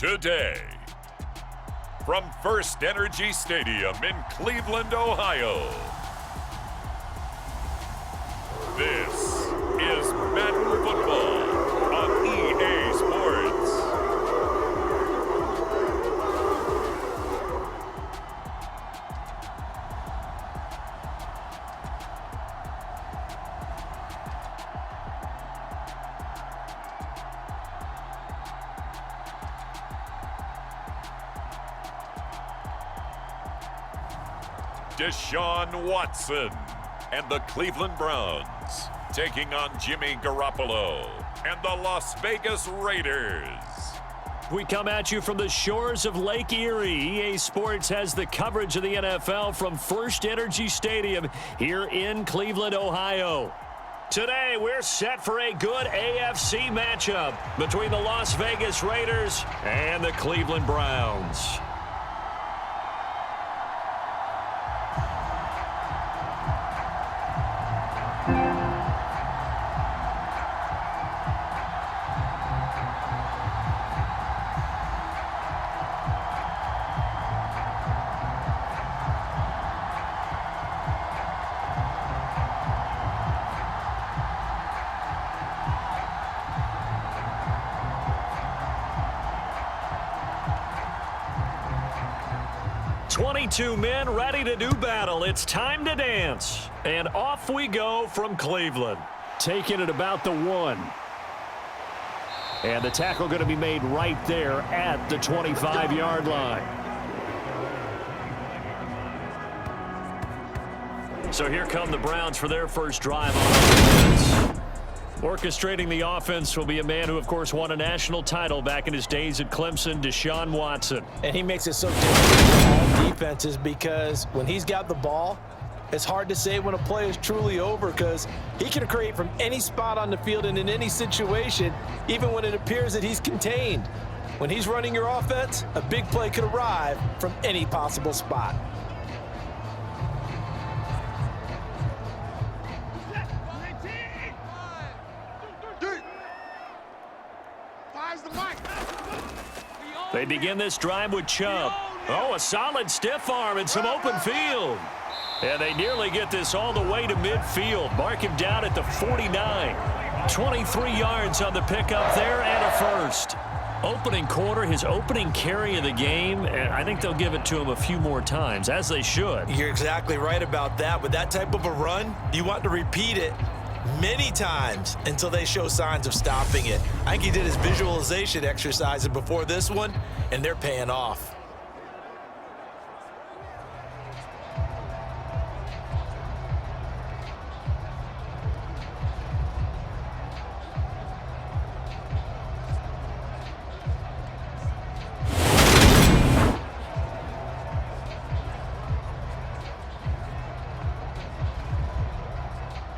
Today, from First Energy Stadium in Cleveland, Ohio, this is Madden Football on EA Sports. Deshaun Watson and the Cleveland Browns taking on Jimmy Garoppolo and the Las Vegas Raiders. We come at you from the shores of Lake Erie. EA Sports has the coverage of the NFL from First Energy Stadium here in Cleveland, Ohio. Today, we're set for a good AFC matchup between the Las Vegas Raiders and the Cleveland Browns. Two men ready to do battle. It's time to dance. And off we go from Cleveland. Taking it about the 1. And the tackle going to be made right there at the 25-yard line. So here come the Browns for their first drive on offense. Orchestrating the offense will be a man who, of course, won a national title back in his days at Clemson, Deshaun Watson. And he makes it so difficult for all defenses because when he's got the ball, it's hard to say when a play is truly over because he can create from any spot on the field and in any situation, even when it appears that he's contained. When he's running your offense, a big play could arrive from any possible spot. They begin this drive with Chubb. Oh, a solid stiff arm and some open field. And they nearly get this all the way to midfield. Mark him down at the 49. 23 yards on the pickup there and a first. Opening quarter, his opening carry of the game, and I think they'll give it to him a few more times, as they should. You're exactly right about that. With that type of a run, you want to repeat it many times until they show signs of stopping it. I think he did his visualization exercises before this one, and they're paying off.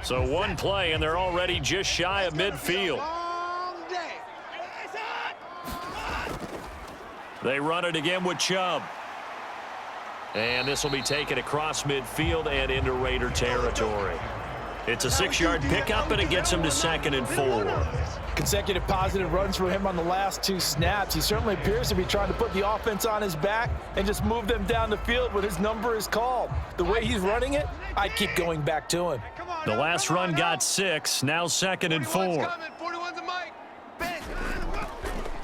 So one play, and they're already just shy of midfield. They run it again with Chubb. And this will be taken across midfield and into Raider territory. It's a 6-yard pickup, and it gets him to 2nd and 4. Consecutive positive runs for him on the last 2 snaps. He certainly appears to be trying to put the offense on his back and just move them down the field when his number is called. The way he's running it, I'd keep going back to him. The last run got 6, now 2nd and 4.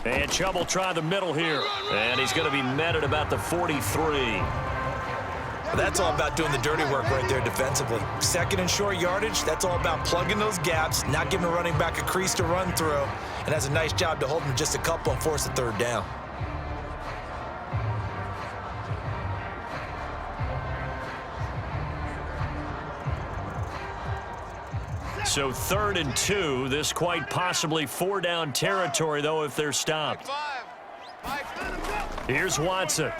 And Chubb will try the middle here. And he's going to be met at about the 43. That's all about doing the dirty work right there defensively. 2nd and short yardage, that's all about plugging those gaps, not giving a running back a crease to run through, and has a nice job to hold him just a couple and force a 3rd down. So 3rd and 2, this quite possibly 4-down territory, though, if they're stopped. Here's Watson.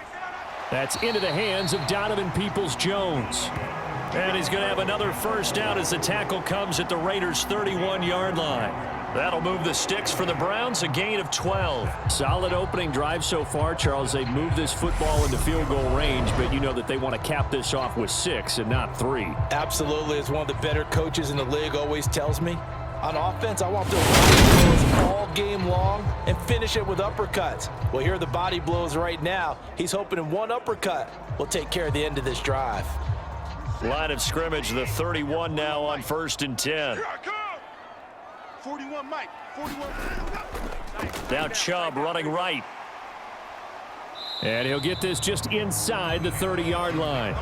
That's into the hands of Donovan Peoples-Jones. And he's going to have another first down as the tackle comes at the Raiders' 31-yard line. That'll move the sticks for the Browns, a gain of 12. Solid opening drive so far, Charles. They've moved this football into field goal range, but you know that they want to cap this off with 6 and not 3. Absolutely. As one of the better coaches in the league always tells me, On offense, I want those body blows all game long and finish it with uppercuts. Well, here are the body blows right now. He's hoping in one uppercut will take care of the end of this drive. Line of scrimmage, the 31 now on 1st and 10. 41, Mike. 41. Now Chubb running right. And he'll get this just inside the 30-yard line.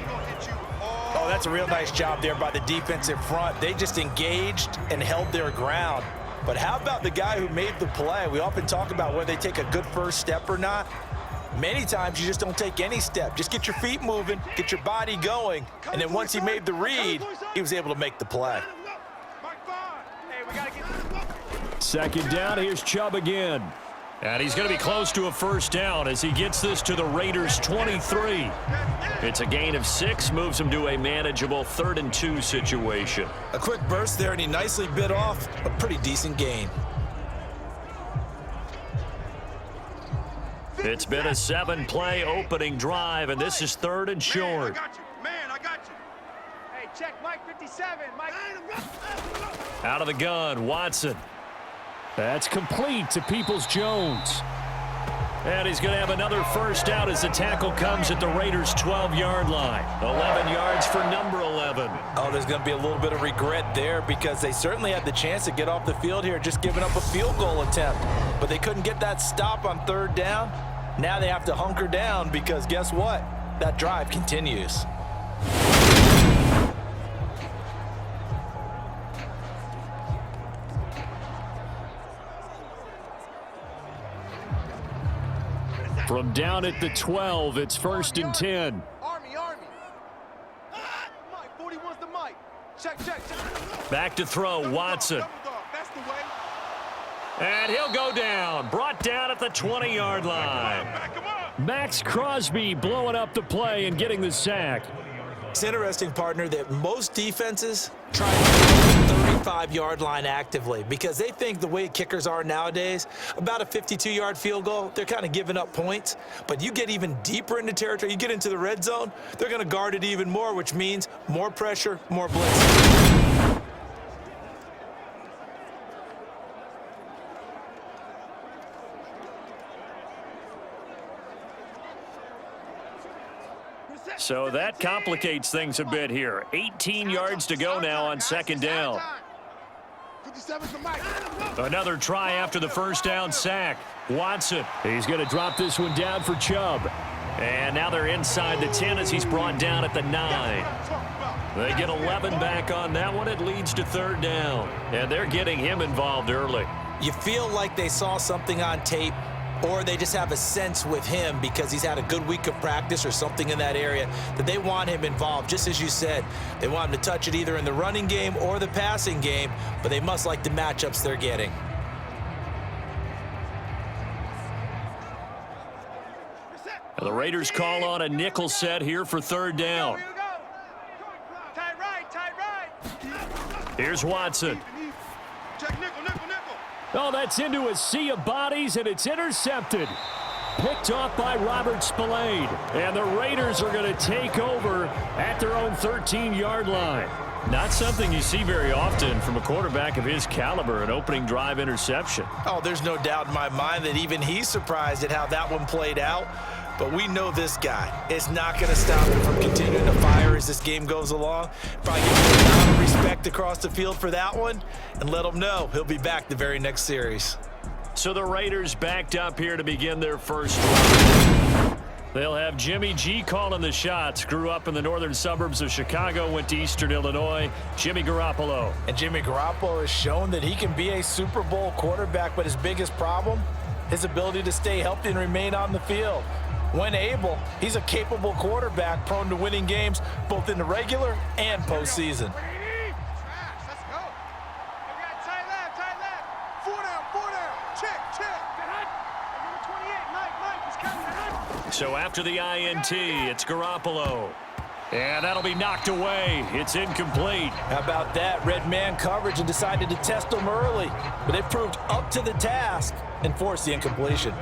Oh, that's a real nice job there by the defensive front. They just engaged and held their ground. But how about the guy who made the play? We often talk about whether they take a good first step or not. Many times you just don't take any step. Just get your feet moving, get your body going, and then once he made the read, he was able to make the play. Second down, here's Chubb again. And he's going to be close to a first down as he gets this to the Raiders' 23. It's a gain of 6, moves him to a manageable 3rd and 2 situation. A quick burst there, and he nicely bit off a pretty decent gain. It's been a 7-play opening drive, and this is 3rd and short. I got you. Hey, check Mike 57. Mike. Out of the gun, Watson. That's complete to Peoples-Jones. And he's going to have another first out as the tackle comes at the Raiders' 12-yard line. 11 yards for number 11. Oh, there's going to be a little bit of regret there because they certainly had the chance to get off the field here, just giving up a field goal attempt. But they couldn't get that stop on 3rd down. Now they have to hunker down because guess what? That drive continues. From down at the 12, it's 1st and 10. Army. Mike, 41's the Mike. Check. Back to throw, Watson. That's the way. And he'll go down. Brought down at the 20-yard line. Max Crosby blowing up the play and getting the sack. It's interesting, partner, that most defenses try to get the 35-yard line actively because they think the way kickers are nowadays, about a 52-yard field goal, they're kind of giving up points. But you get even deeper into territory, you get into the red zone, they're going to guard it even more, which means more pressure, more blitz. So that complicates things a bit here. 18 yards to go now on 2nd down. Another try after the first down sack. Watson, he's going to drop this one down for Chubb. And now they're inside the 10 as he's brought down at the 9. They get 11 back on that one. It leads to 3rd down. And they're getting him involved early. You feel like they saw something on tape, or they just have a sense with him because he's had a good week of practice or something in that area that they want him involved. Just as you said, they want him to touch it either in the running game or the passing game, but they must like the matchups they're getting. The Raiders call on a nickel set here for 3rd down. Tight right. Here's Watson. Check nickel. Oh, that's into a sea of bodies, and it's intercepted. Picked off by Robert Spillane. And the Raiders are going to take over at their own 13-yard line. Not something you see very often from a quarterback of his caliber, an opening drive interception. Oh, there's no doubt in my mind that even he's surprised at how that one played out. But we know this guy is not going to stop him from continuing to fire as this game goes along. Probably give him a lot of respect across the field for that one and let him know he'll be back the very next series. So the Raiders backed up here to begin their first drive. They'll have Jimmy G calling the shots. Grew up in the northern suburbs of Chicago, went to Eastern Illinois. Jimmy Garoppolo. And Jimmy Garoppolo has shown that he can be a Super Bowl quarterback, but his biggest problem, his ability to stay healthy and remain on the field. When able, he's a capable quarterback prone to winning games both in the regular and postseason. Let's go. We got tight left. 4 down. Check. Number 28, Mike, he's coming. So after the INT, it's Garoppolo. And that'll be knocked away. It's incomplete. How about that? Red man coverage and decided to test him early. But they proved up to the task and forced the incompletion.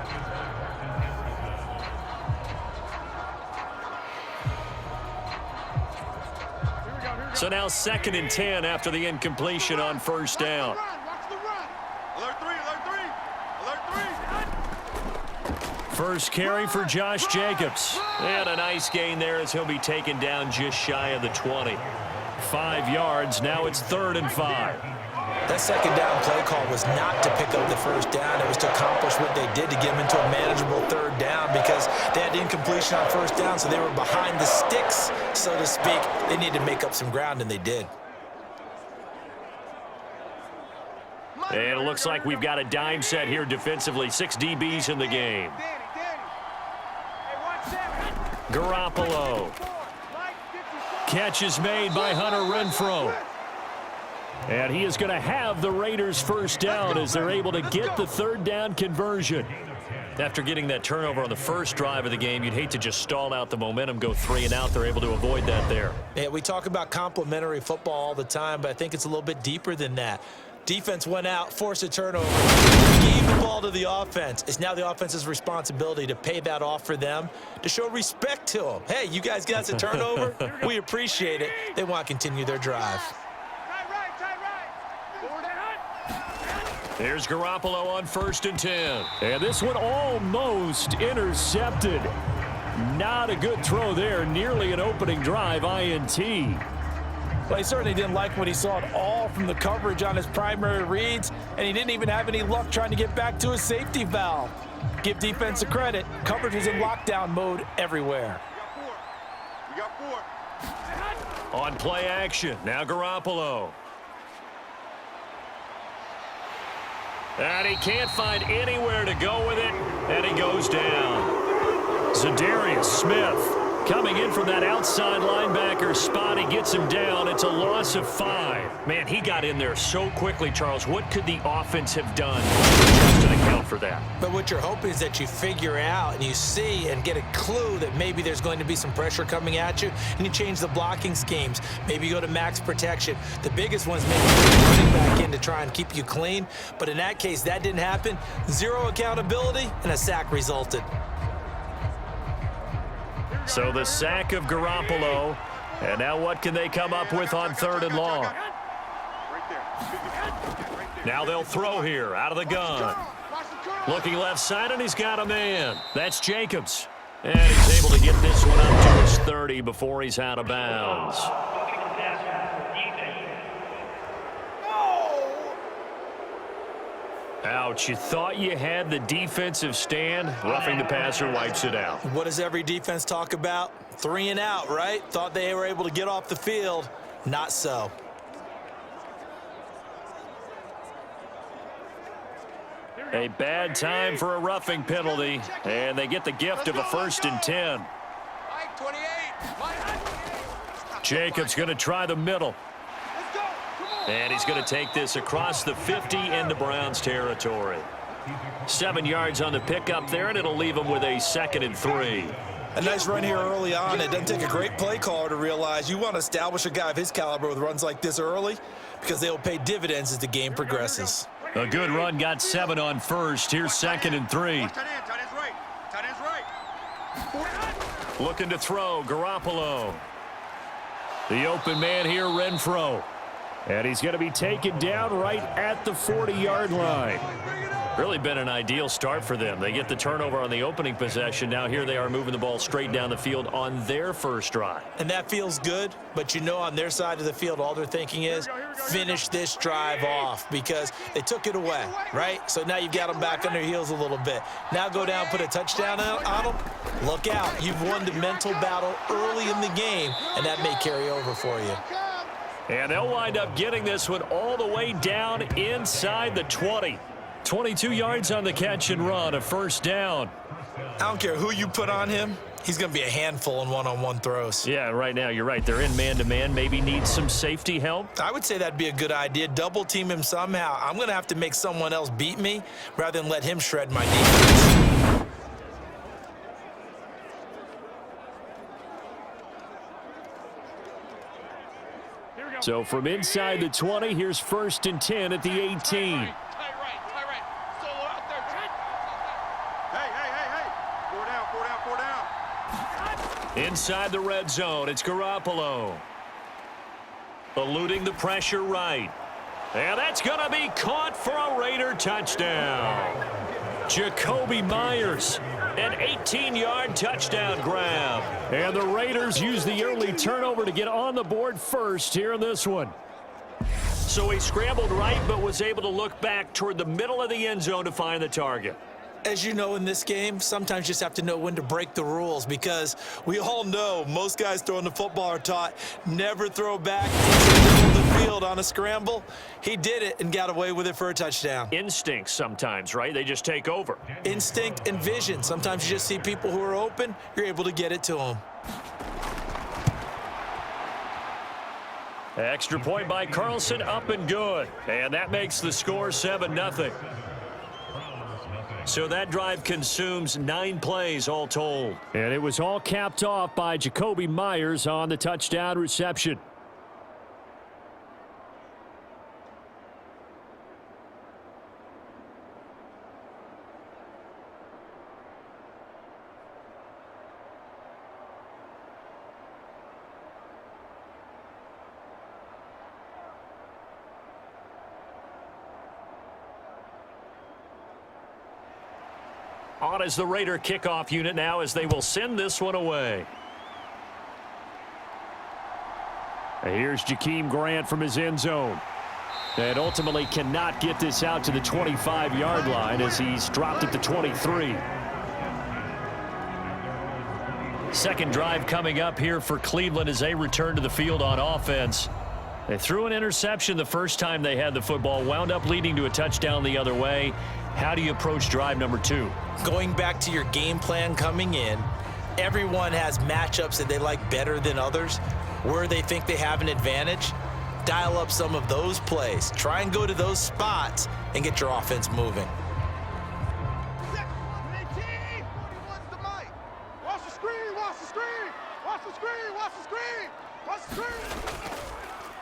So now 2nd and 10 after the incompletion on first down. First carry for Josh Jacobs. And a nice gain there as he'll be taken down just shy of the 20. 5 yards. Now it's 3rd and 5. That second down play call was not to pick up the first down. It was to accomplish what they did to get them into a manageable 3rd down because they had incompletion on first down, so they were behind the sticks, so to speak. They needed to make up some ground, and they did. And it looks like we've got a dime set here defensively. 6 DBs in the game. Garoppolo. Catch is made by Hunter Renfrow. And he is going to have the Raiders first down as they're able to get the 3rd down conversion. After getting that turnover on the first drive of the game, you'd hate to just stall out the momentum, go 3 and out. They're able to avoid that there. Yeah, we talk about complementary football all the time, but I think it's a little bit deeper than that. Defense went out, forced a turnover, gave the ball to the offense. It's now the offense's responsibility to pay that off for them, to show respect to them. Hey, you guys got us a turnover? We appreciate it. They want to continue their drive. There's Garoppolo on 1st and 10. And this one almost intercepted. Not a good throw there. Nearly an opening drive INT. Well, he certainly didn't like what he saw at all from the coverage on his primary reads, and he didn't even have any luck trying to get back to his safety valve. Give defense a credit. Coverage was in lockdown mode everywhere. We got 4. On play action. Now Garoppolo. And he can't find anywhere to go with it, and he goes down. Zadarius Smith coming in from that outside linebacker spot. He gets him down. It's a loss of 5. Man, he got in there so quickly, Charles. What could the offense have done just to account for that? But what you're hoping is that you figure out and you see and get a clue that maybe there's going to be some pressure coming at you, and you change the blocking schemes. Maybe you go to max protection. The biggest one's maybe running back in to try and keep you clean. But in that case, that didn't happen. 0 accountability, and a sack resulted. So the sack of Garoppolo. And now what can they come up with on 3rd and long? Now they'll throw here out of the gun. Looking left side, and he's got a man. That's Jacobs. And he's able to get this one up to his 30 before he's out of bounds. Ouch, you thought you had the defensive stand. Roughing the passer wipes it out. What does every defense talk about? 3 and out, right? Thought they were able to get off the field. Not so. A bad time for a roughing penalty, and they get the gift of a 1st and 10. Jacobs going to try the middle. And he's going to take this across the 50 into Browns territory. 7 yards on the pickup there, and it'll leave him with a 2nd and 3. A nice run here early on. It doesn't take a great play caller to realize you want to establish a guy of his caliber with runs like this early because they will pay dividends as the game progresses. A good run, got 7 on 1st. Here's 2nd and 3. Looking to throw, Garoppolo. The open man here, Renfrow. And he's going to be taken down right at the 40-yard line. Really been an ideal start for them. They get the turnover on the opening possession. Now here they are moving the ball straight down the field on their first drive. And that feels good, but you know on their side of the field, all they're thinking is finish this drive off because they took it away, right? So now you've got them back on their heels a little bit. Now go down, put a touchdown on them. Look out. You've won the mental battle early in the game, and that may carry over for you. And they'll wind up getting this one all the way down inside the 20. 22 yards on the catch and run, a 1st down. I don't care who you put on him. He's going to be a handful in one-on-one throws. Yeah, right now you're right. They're in man-to-man. Maybe need some safety help. I would say that'd be a good idea. Double team him somehow. I'm going to have to make someone else beat me rather than let him shred my defense. So from inside the 20, here's 1st and 10 at the 18. Inside the red zone, it's Garoppolo. Eluding the pressure right. And that's going to be caught for a Raider touchdown. Jacoby Myers, an 18-yard touchdown grab. And the Raiders use the early turnover to get on the board first here in this one. So he scrambled right, but was able to look back toward the middle of the end zone to find the target. As you know, in this game, sometimes you just have to know when to break the rules, because we all know most guys throwing the football are taught never throw back into the middle of the field on a scramble. He did it and got away with it for a touchdown. Instincts sometimes, right? They just take over. Instinct and vision. Sometimes you just see people who are open, you're able to get it to them. Extra point by Carlson, up and good. And that makes the score 7-0. So that drive consumes 9 plays all told. And it was all capped off by Jacoby Myers on the touchdown reception. On as the Raider kickoff unit now, as they will send this one away. Here's Jakeem Grant from his end zone. And ultimately cannot get this out to the 25-yard line as he's dropped at the 23. Second drive coming up here for Cleveland as they return to the field on offense. They threw an interception the first time they had the football, wound up leading to a touchdown the other way. How do you approach drive number 2? Going back to your game plan coming in, everyone has matchups that they like better than others, where they think they have an advantage. Dial up some of those plays. Try and go to those spots and get your offense moving. Watch the screen, watch the screen, watch the screen, watch the screen, watch the screen.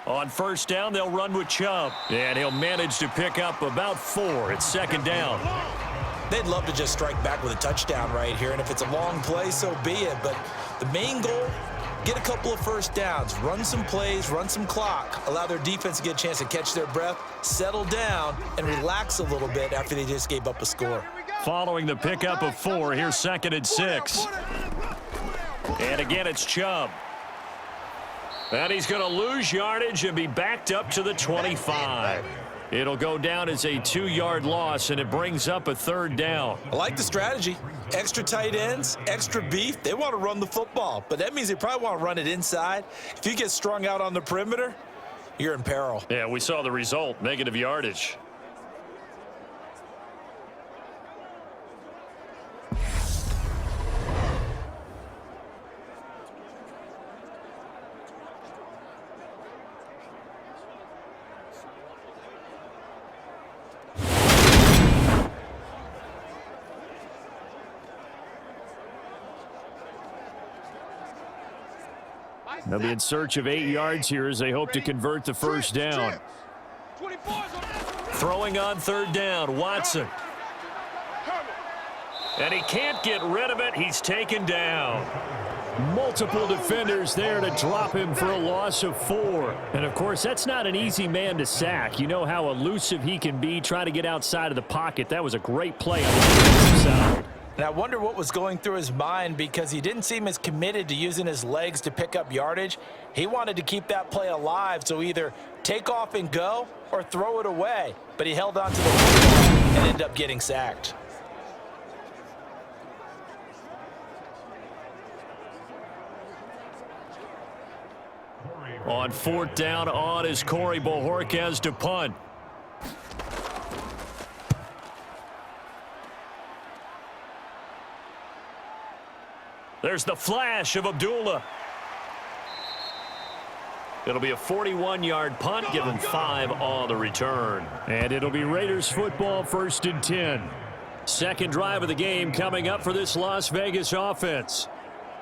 On first down, they'll run with Chubb. And he'll manage to pick up about 4. It's second down. They'd love to just strike back with a touchdown right here, and if it's a long play, so be it. But the main goal, get a couple of first downs, run some plays, run some clock, allow their defense to get a chance to catch their breath, settle down, and relax a little bit after they just gave up a score. Following the pickup of 4, here's second and 6. And again, it's Chubb. And he's going to lose yardage and be backed up to the 25. It'll go down as a 2-yard loss, and it brings up a third down. I like the strategy. Extra tight ends, extra beef. They want to run the football, but that means they probably want to run it inside. If you get strung out on the perimeter, you're in peril. Yeah, we saw the result, negative yardage. They'll be in search of 8 yards here as they hope to convert the first down. Throwing on third down, Watson. And he can't get rid of it. He's taken down. Multiple defenders there to drop him for a loss of 4. And, of course, that's not an easy man to sack. You know how elusive he can be trying to get outside of the pocket. That was a great play on the defensive side. And I wonder what was going through his mind, because he didn't seem as committed to using his legs to pick up yardage. He wanted to keep that play alive, so either take off and go or throw it away. But he held on to the football and ended up getting sacked. On fourth down, on is Corey Bojorquez to punt. There's the flash of Abdullah. It'll be a 41-yard punt, give him 5 on the return. And it'll be Raiders football, 1st and 10. Second drive of the game coming up for this Las Vegas offense.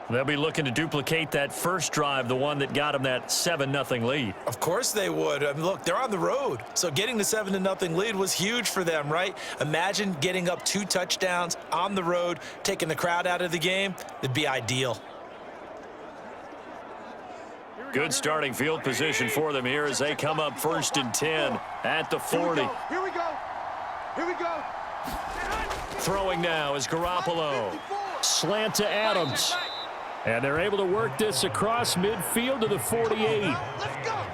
They'll be looking to duplicate that first drive, the one that got them that 7-0 lead. Of course they would. I mean, look, they're on the road. So getting the 7-0 lead was huge for them, right? Imagine getting up 2 touchdowns on the road, taking the crowd out of the game. It'd be ideal. Good starting field position for them here as they come up 1st and 10 at the 40. Here we go. Here we go. Throwing now is Garoppolo. Slant to Adams. And they're able to work this across midfield to the 48.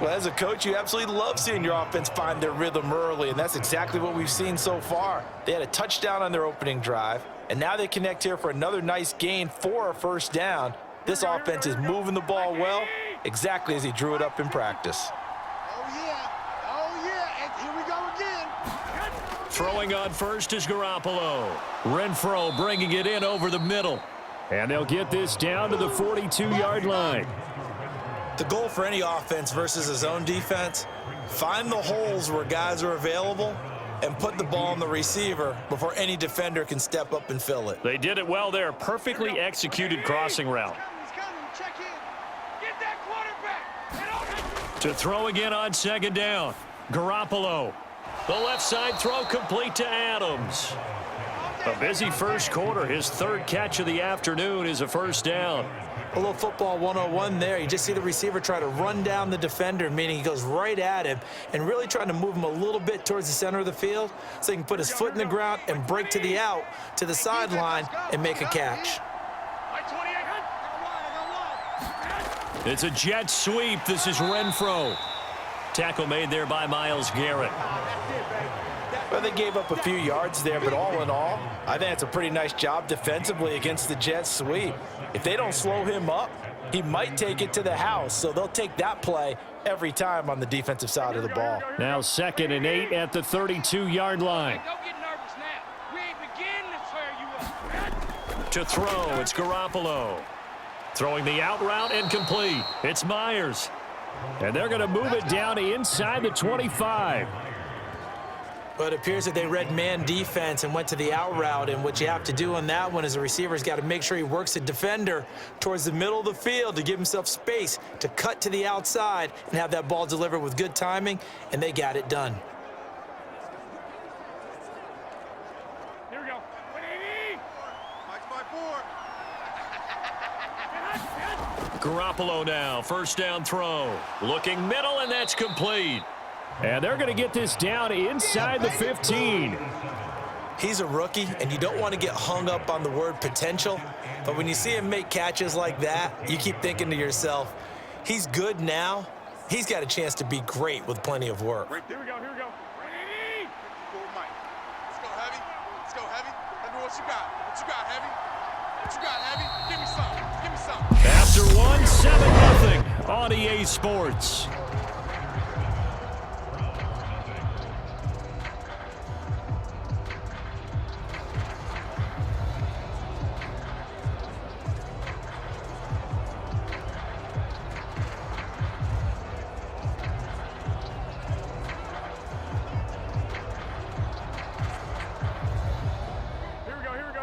Well, as a coach, you absolutely love seeing your offense find their rhythm early, and that's exactly what we've seen so far. They had a touchdown on their opening drive, and now they connect here for another nice gain for a first down. This offense is moving the ball well, exactly as he drew it up in practice. Oh yeah, and here we go again. Throwing on first is Garoppolo. Renfro bringing it in over the middle. And they'll get this down to the 42-yard line. The goal for any offense versus his own defense, find the holes where guys are available and put the ball on the receiver before any defender can step up and fill it. They did it well there. Perfectly executed crossing route. He's coming. Check in. Get that quarterback. To throw again on second down. Garoppolo. The left side throw complete to Adams. A busy first quarter. His third catch of the afternoon is a first down. A little football 101 there. You just see the receiver try to run down the defender, meaning he goes right at him and really trying to move him a little bit towards the center of the field so he can put his foot in the ground and break to the out, to the sideline, and make a catch. It's a jet sweep. This is Renfro. Tackle made there by Myles Garrett. Well, they gave up a few yards there, but all in all, I think it's a pretty nice job defensively against the jet sweep. If they don't slow him up, he might take it to the house, so they'll take that play every time on the defensive side of the ball. Now 2nd and 8 at the 32-yard line. Don't get nervous now. We ain't beginning to tear you up. To throw, it's Garoppolo. Throwing the out route incomplete. It's Myers. And they're going to move it down inside the 25. But it appears that they read man defense and went to the out route, and what you have to do on that one is the receiver's got to make sure he works the defender towards the middle of the field to give himself space to cut to the outside and have that ball delivered with good timing, and they got it done. Here we go. 180. Mike's by 4. Garoppolo now, first down throw. Looking middle, and that's complete. And they're going to get this down inside the 15. He's a rookie, and you don't want to get hung up on the word potential, but when you see him make catches like that, you keep thinking to yourself, he's good now. He's got a chance to be great with plenty of work. Here we go. 180. Mike. Let's go heavy. Let's go heavy. Let me know what you got. What you got, heavy? What you got, heavy? Give me some. Give me some. After 1, 7-0 on EA Sports.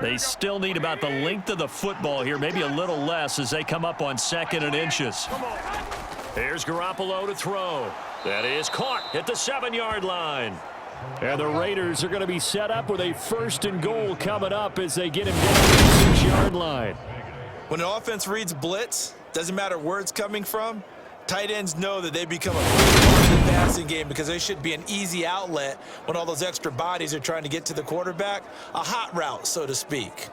They still need about the length of the football here, maybe a little less as they come up on 2nd and inches. Here's Garoppolo to throw. That is caught at the 7-yard line. And the Raiders are going to be set up with a 1st and goal coming up as they get him down to the 6-yard line. When an offense reads blitz, doesn't matter where it's coming from, tight ends know that they become a big part of the passing game because they should be an easy outlet when all those extra bodies are trying to get to the quarterback. A hot route, so to speak.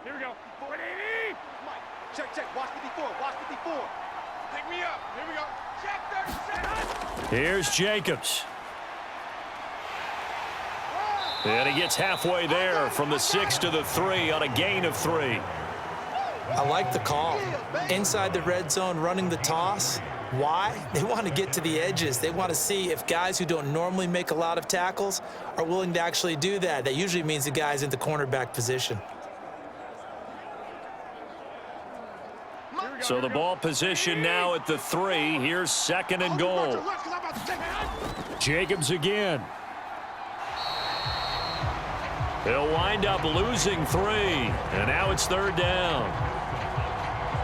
Here we go. 180. Mike, check. Watch 54. Watch 54. Pick me up. Here we go. Check 37. Here's Jacobs. And he gets halfway there from the 6 to the 3 on a gain of 3. I like the call. Inside the red zone, running the toss. Why? They want to get to the edges. They want to see if guys who don't normally make a lot of tackles are willing to actually do that. That usually means the guy's in the cornerback position. So the ball position now at the 3. Here's 2nd and goal. Jacobs again. They'll wind up losing 3. And now it's 3rd down.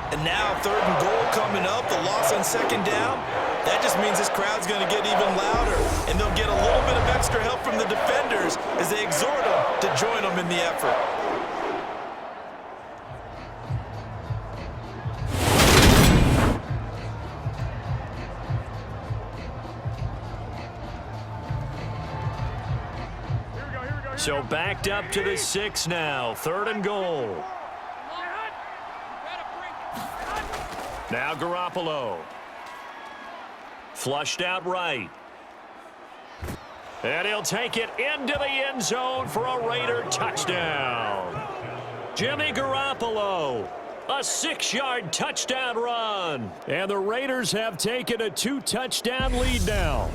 And now 3rd and goal coming up. The loss on 2nd down. That just means this crowd's going to get even louder. And they'll get a little bit of extra help from the defenders as they exhort them to join them in the effort. Here we So backed up to the 6 now. 3rd and goal. Now Garoppolo. Flushed out right. And he'll take it into the end zone for a Raider touchdown. Jimmy Garoppolo, a 6-yard touchdown run. And the Raiders have taken a 2-touchdown lead now.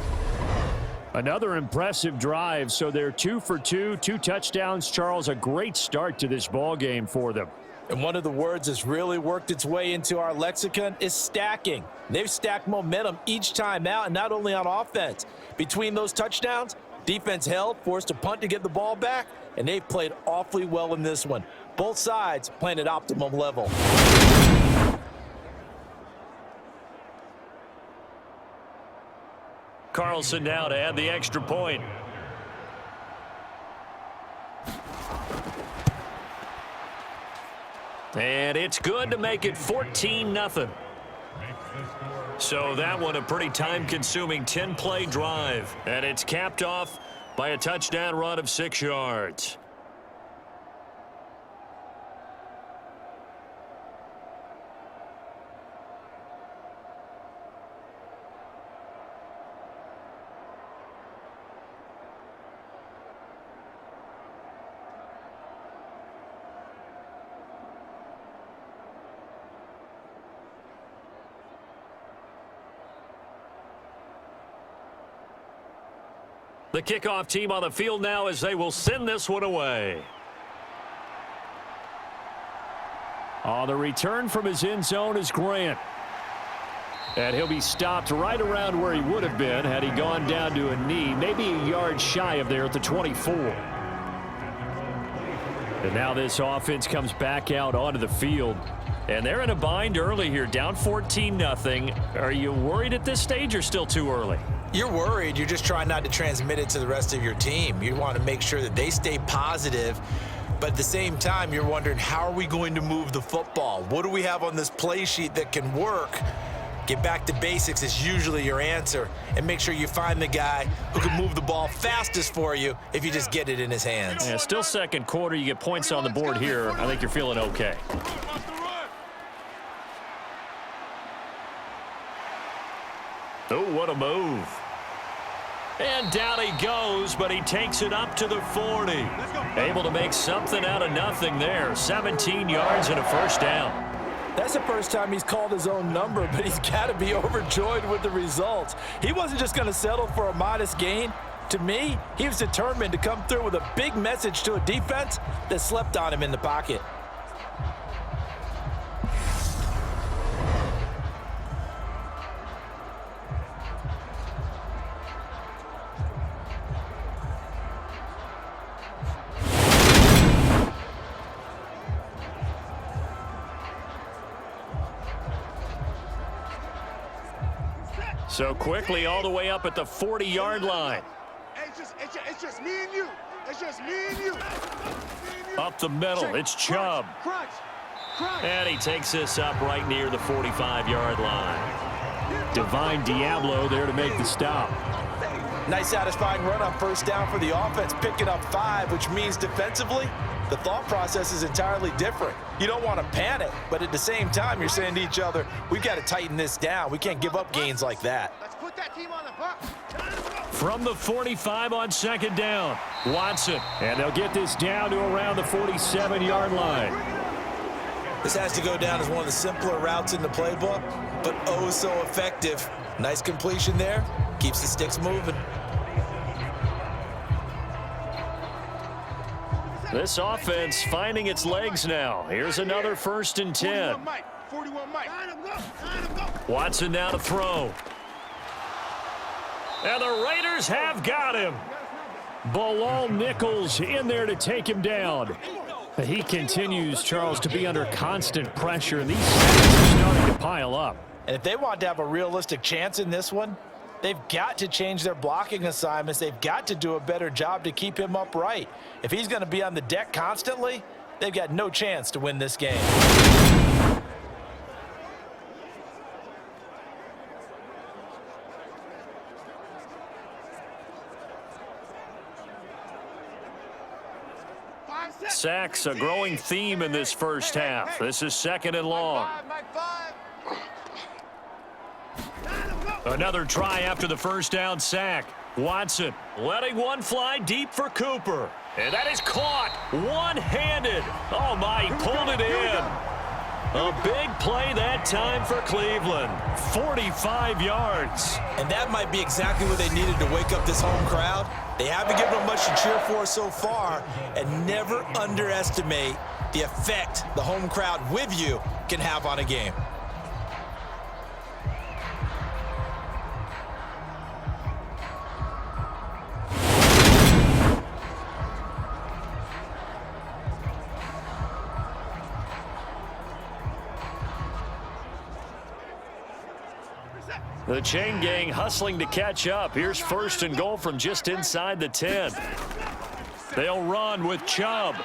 Another impressive drive, so they're 2 for 2, 2 touchdowns. Charles, a great start to this ball game for them. And one of the words that's really worked its way into our lexicon is stacking. They've stacked momentum each time out, and not only on offense. Between those touchdowns, defense held, forced a punt to get the ball back, and they've played awfully well in this one. Both sides playing at optimum level. Carlson now to add the extra point. And it's good to make it 14-0. So that one a pretty time-consuming 10-play drive. And it's capped off by a touchdown run of 6 yards. The kickoff team on the field now as they will send this one away. On the return from his end zone is Grant. And he'll be stopped right around where he would have been had he gone down to a knee, maybe a yard shy of there at the 24. And now this offense comes back out onto the field. And they're in a bind early here, down 14-0. Are you worried at this stage or still too early? You're worried. You're just trying not to transmit it to the rest of your team. You want to make sure that they stay positive. But at the same time, you're wondering, how are we going to move the football? What do we have on this play sheet that can work? Get back to basics is usually your answer. And make sure you find the guy who can move the ball fastest for you if you just get it in his hands. Yeah, still second quarter. You get points on the board here. I think you're feeling okay. Oh, what a move. And down he goes, but he takes it up to the 40. Able to make something out of nothing there. 17 yards and a first down. That's the first time he's called his own number, but he's got to be overjoyed with the results. He wasn't just going to settle for a modest gain. To me, he was determined to come through with a big message to a defense that slept on him in the pocket. So quickly all the way up at the 40-yard line. It's just me and you. It's just me and you. Up the middle, it's Chubb. And he takes this up right near the 45-yard line. Divine Diablo there to make the stop. Nice satisfying run on first down for the offense, picking up 5, which means defensively, the thought process is entirely different. You don't want to panic, but at the same time, you're saying to each other, we've got to tighten this down. We can't give up gains like that. Let's put that team on the buck. From the 45 on second down, Watson. And they'll get this down to around the 47-yard line. This has to go down as one of the simpler routes in the playbook, but oh so effective. Nice completion there. Keeps the sticks moving. This offense finding its legs now. Here's another 1st and 10. 41 Mike. Watson now to throw. And the Raiders have got him. Bilal Nichols in there to take him down. He continues, Charles, to be under constant pressure, and these sacks are starting to pile up. And if they want to have a realistic chance in this one, they've got to change their blocking assignments. They've got to do a better job to keep him upright. If he's going to be on the deck constantly, they've got no chance to win this game. Sacks a growing theme in this first half. This is 2nd and long. Another try after the first down sack. Watson letting one fly deep for Cooper. And that is caught one-handed. Oh, my, he pulled it in. A big play that time for Cleveland. 45 yards. And that might be exactly what they needed to wake up this home crowd. They haven't given them much to cheer for so far, and never underestimate the effect the home crowd with you can have on a game. The chain gang hustling to catch up. Here's 1st and goal from just inside the 10. They'll run with Chubb.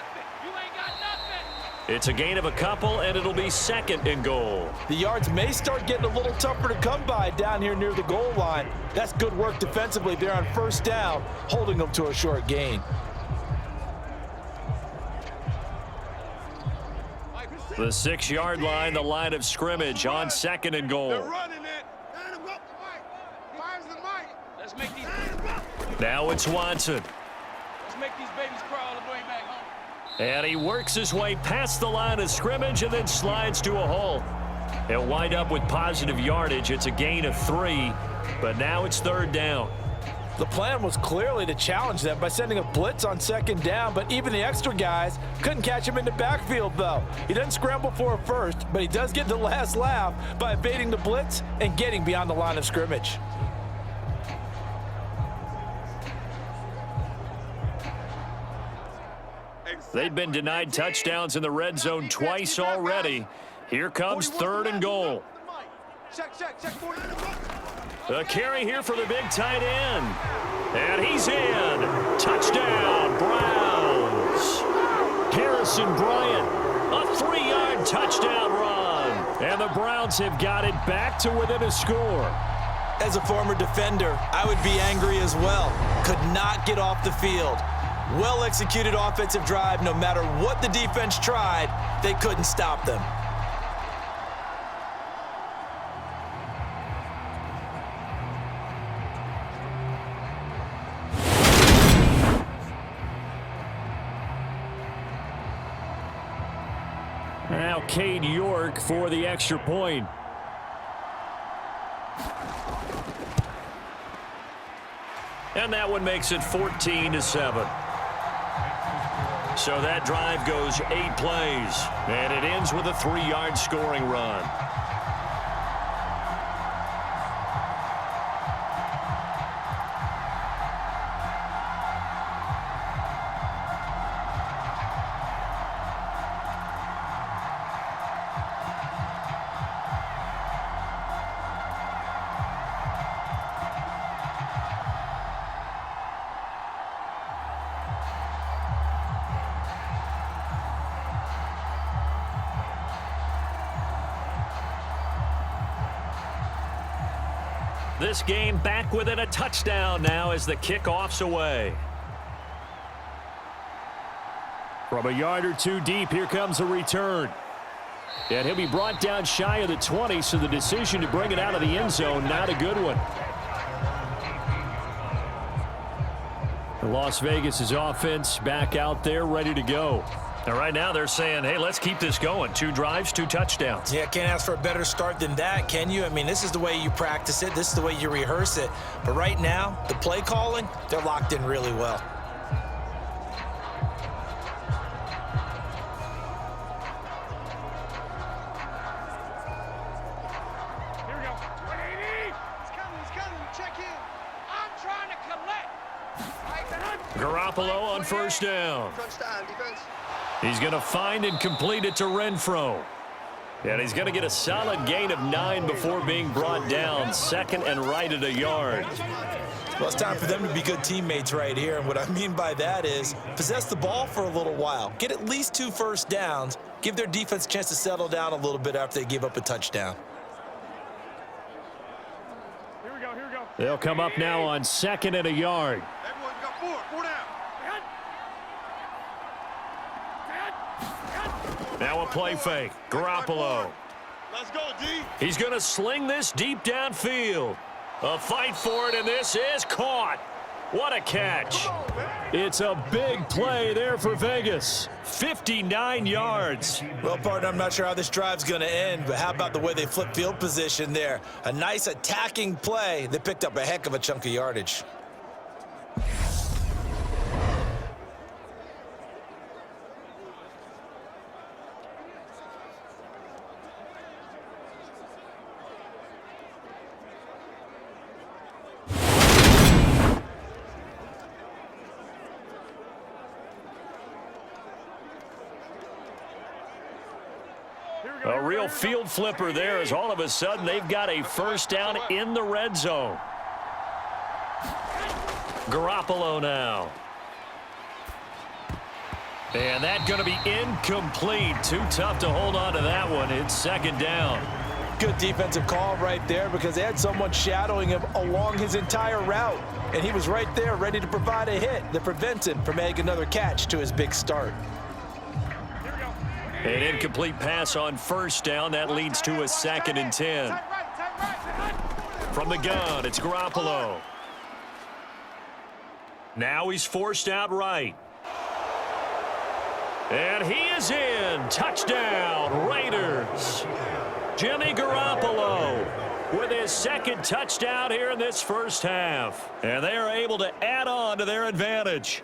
It's a gain of a couple, and it'll be 2nd and goal. The yards may start getting a little tougher to come by down here near the goal line. That's good work defensively there on 1st down, holding them to a short gain. The 6-yard line, the line of scrimmage on 2nd and goal. They're running it. Let's make these. Now it's Watson. Let's make these babies crawl all the way back home. And he works his way past the line of scrimmage and then slides to a hole. He'll wind up with positive yardage. It's a gain of 3, but now it's 3rd down. The plan was clearly to challenge them by sending a blitz on 2nd down, but even the extra guys couldn't catch him in the backfield, though. He doesn't scramble for a first, but he does get the last laugh by evading the blitz and getting beyond the line of scrimmage. They've been denied touchdowns in the red zone twice already. Here comes 3rd and goal. The carry here for the big tight end. And he's in. Touchdown, Browns. Harrison Bryant, a 3-yard touchdown run. And the Browns have got it back to within a score. As a former defender, I would be angry as well. Could not get off the field. Well-executed offensive drive. No matter what the defense tried, they couldn't stop them. Now Cade York for the extra point. And that one makes it 14-7. So that drive goes 8 plays, and it ends with a 3-yard scoring run. This game back within a touchdown now as the kickoff's away. From a yard or two deep, here comes a return. And he'll be brought down shy of the 20, so the decision to bring it out of the end zone, not a good one. Las Vegas' offense back out there ready to go. And right now they're saying, hey, let's keep this going. 2 drives, 2 touchdowns. Yeah, can't ask for a better start than that, can you? I mean, this is the way you practice it. This is the way you rehearse it. But right now, the play calling, they're locked in really well. Here we go. 180. It's coming. Check in. I'm trying to collect. Garoppolo on 1st down. Crunch time, defense. He's going to find and complete it to Renfro. And he's going to get a solid gain of 9 before being brought down. 2nd and right at a yard. Well, it's time for them to be good teammates right here. And what I mean by that is possess the ball for a little while. Get at least 2 first downs. Give their defense a chance to settle down a little bit after they give up a touchdown. Here we go. They'll come up now on 2nd and a yard. Everyone got 4 down. Now a play fake. Garoppolo. Let's go, D. He's going to sling this deep downfield. A fight for it, and this is caught. What a catch. It's a big play there for Vegas. 59 yards. Well, partner, I'm not sure how this drive's going to end, but how about the way they flip field position there? A nice attacking play. They picked up a heck of a chunk of yardage. A real field flipper there as all of a sudden they've got a first down in the red zone. Garoppolo now. And that's going to be incomplete. Too tough to hold on to that one. It's second down. Good defensive call right there because they had someone shadowing him along his entire route. And he was right there ready to provide a hit that prevents him from adding another catch to his big start. An incomplete pass on first down. That leads to a 2nd and 10. From the gun, it's Garoppolo. Now he's forced out right. And he is in. Touchdown, Raiders. Jimmy Garoppolo with his 2nd touchdown here in this first half. And they are able to add on to their advantage.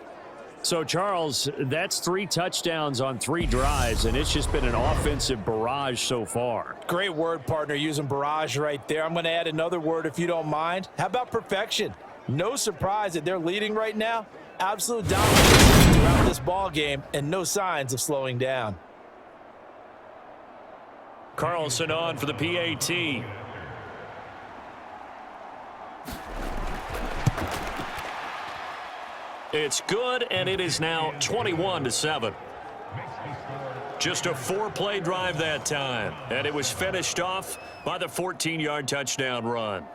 So, Charles, that's 3 touchdowns on 3 drives, and it's just been an offensive barrage so far. Great word, partner, using barrage right there. I'm going to add another word if you don't mind. How about perfection? No surprise that they're leading right now. Absolute dominance throughout this ball game and no signs of slowing down. Carlson on for the PAT. It's good, and it is now 21-7. Just a 4-play drive that time, and it was finished off by the 14-yard touchdown run.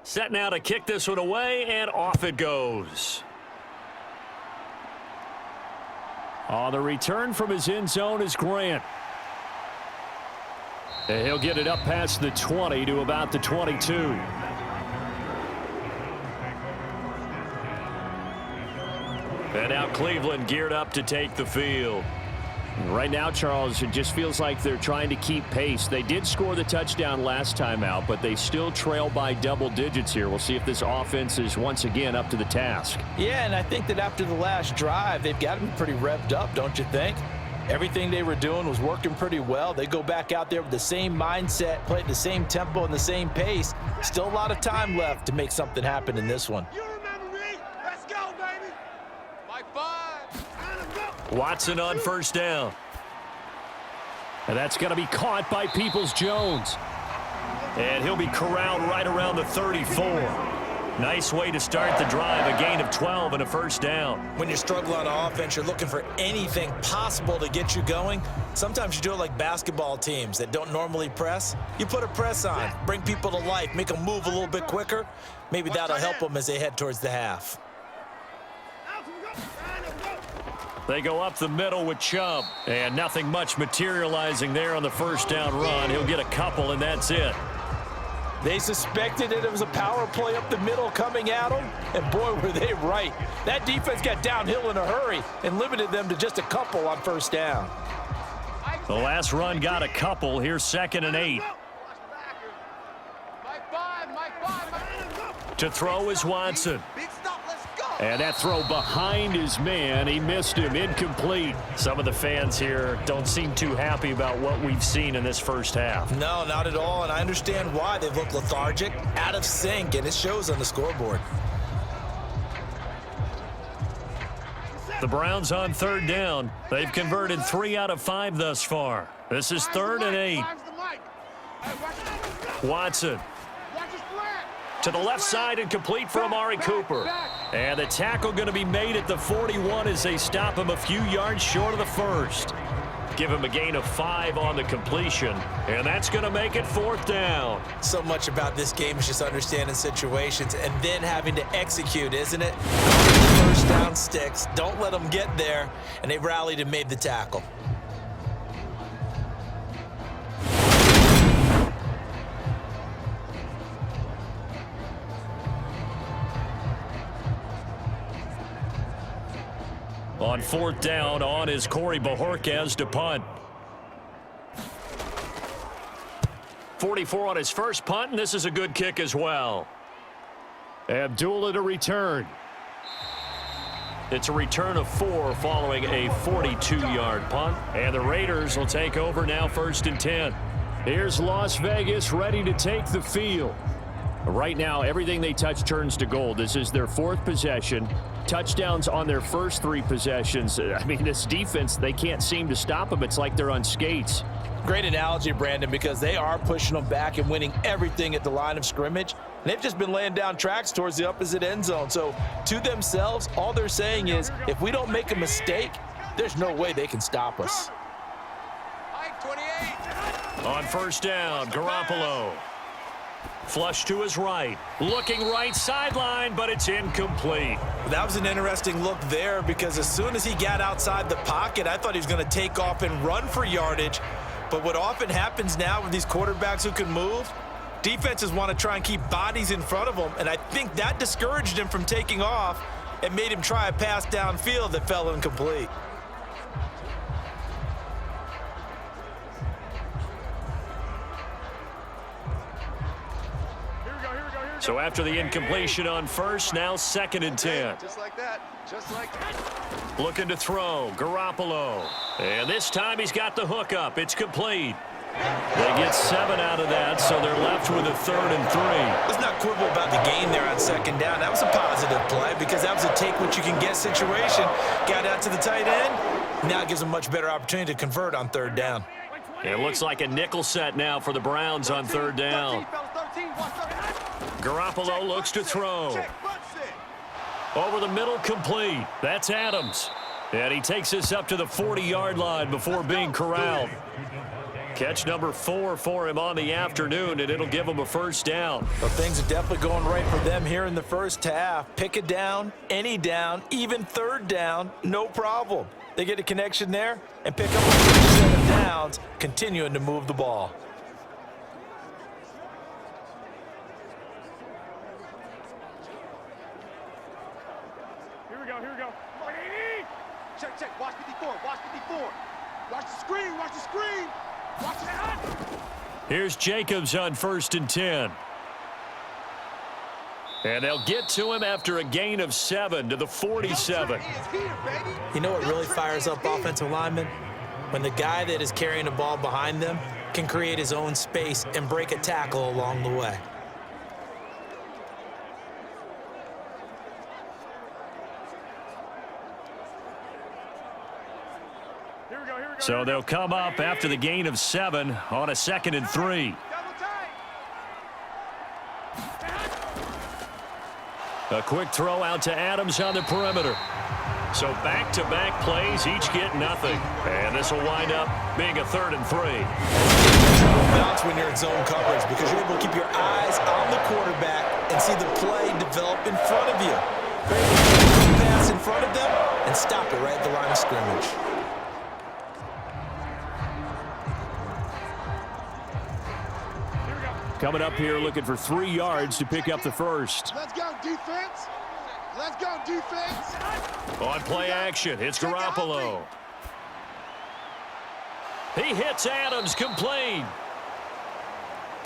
Set now to kick this one away, and off it goes. On the return from his end zone is Grant. And he'll get it up past the 20 to about the 22. And now Cleveland geared up to take the field. Right now, Charles, it just feels like they're trying to keep pace. They did score the touchdown last time out, but they still trail by double digits here. We'll see if this offense is once again up to the task. Yeah, and I think that after the last drive, they've got to be pretty revved up, don't you think? Everything they were doing was working pretty well. They go back out there with the same mindset, play at the same tempo and the same pace. Still a lot of time left to make something happen in this one. You remember me? Let's go, baby. My 5. Watson on first down. And that's going to be caught by Peoples-Jones. And he'll be corralled right around the 34. Nice way to start the drive, a gain of 12 and a first down. When you struggle on offense, you're looking for anything possible to get you going. Sometimes you do it like basketball teams that don't normally press. You put a press on, bring people to life, make them move a little bit quicker. Maybe that'll help them as they head towards the half. They go up the middle with Chubb. And nothing much materializing there on the first down run. He'll get a couple, and that's it. They suspected that it was a power play up the middle coming at them, and boy, were they right. That defense got downhill in a hurry and limited them to just a couple on first down. The last run got a couple. Here's 2nd and 8. To throw is Watson. And that throw behind his man, he missed him, incomplete. Some of the fans here don't seem too happy about what we've seen in this first half. No, not at all, and I understand why. They've looked lethargic, out of sync, and it shows on the scoreboard. The Browns on third down. They've converted 3 out of 5 thus far. This is 3rd and 8. Watson. To the left side and complete for Amari Cooper. And the tackle going to be made at the 41 as they stop him a few yards short of the first. Give him a gain of 5 on the completion, and that's going to make it 4th down. So much about this game is just understanding situations and then having to execute, isn't it? First down sticks. Don't let them get there, and they rallied and made the tackle. On 4th down, on is Corey Bojorquez to punt. 44 on his first punt, and this is a good kick as well. Abdullah to return. It's a return of 4 following a 42-yard punt, and the Raiders will take over now 1st and 10. Here's Las Vegas ready to take the field. Right now, everything they touch turns to gold. This is their 4th possession. Touchdowns on their first 3 possessions. I mean, this defense, they can't seem to stop them. It's like they're on skates. Great analogy, Brandon, because they are pushing them back and winning everything at the line of scrimmage. And they've just been laying down tracks towards the opposite end zone. So to themselves, all they're saying is, if we don't make a mistake, there's no way they can stop us. On 1st down, Garoppolo. Flush to his right. Looking right sideline, but it's incomplete. That was an interesting look there because as soon as he got outside the pocket, I thought he was going to take off and run for yardage. But what often happens now with these quarterbacks who can move, defenses want to try and keep bodies in front of them, and I think that discouraged him from taking off and made him try a pass downfield that fell incomplete. So after the incompletion on first, now 2nd and 10. Just like that. Just like that. Looking to throw, Garoppolo. And this time he's got the hook up. It's complete. They get 7 out of that, so they're left with a 3rd and 3. Let's not quibble about the gain there on 2nd down. That was a positive play because that was a take-what-you-can-get situation. Got out to the tight end. Now it gives them a much better opportunity to convert on 3rd down. It looks like a nickel set now for the Browns on 3rd down. Garoppolo looks to throw. Over the middle, complete. That's Adams. And he takes this up to the 40-yard line before being corralled. Catch number 4 for him on the afternoon, and it'll give him a 1st down. Well, things are definitely going right for them here in the first half. Pick a down, any down, even 3rd down, no problem. They get a connection there and pick up a set of downs, continuing to move the ball. Here we go. Check. Watch 54. Watch the screen. Watch it. Here's Jacobs on 1st and 10. And they'll get to him after a gain of 7 to the 47. You know what really fires up offensive linemen? When the guy that is carrying the ball behind them can create his own space and break a tackle along the way. So they'll come up after the gain of 7 on a 2nd and 3. A quick throw out to Adams on the perimeter. So back-to-back plays, each get nothing. And this will wind up being a 3rd and 3. Bounce when you're in zone coverage because you're able to keep your eyes on the quarterback and see the play develop in front of you. They're able to put the pass in front of them and stop it right at the line of scrimmage. Coming up here looking for 3 yards to pick up the 1st. Let's go, defense. On play action, it's Garoppolo. He hits Adams, complete.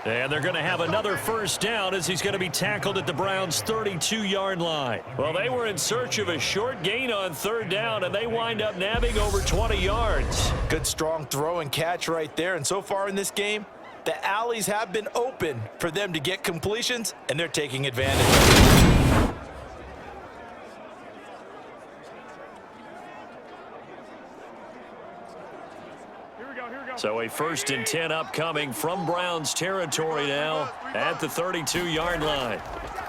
And they're going to have another 1st down as he's going to be tackled at the Browns' 32-yard line. Well, they were in search of a short gain on 3rd down, and they wind up nabbing over 20 yards. Good, strong throw and catch right there. And so far in this game, the alleys have been open for them to get completions, and they're taking advantage of it. Here we go. So a 1st and 10 upcoming from Browns territory now at the 32-yard line.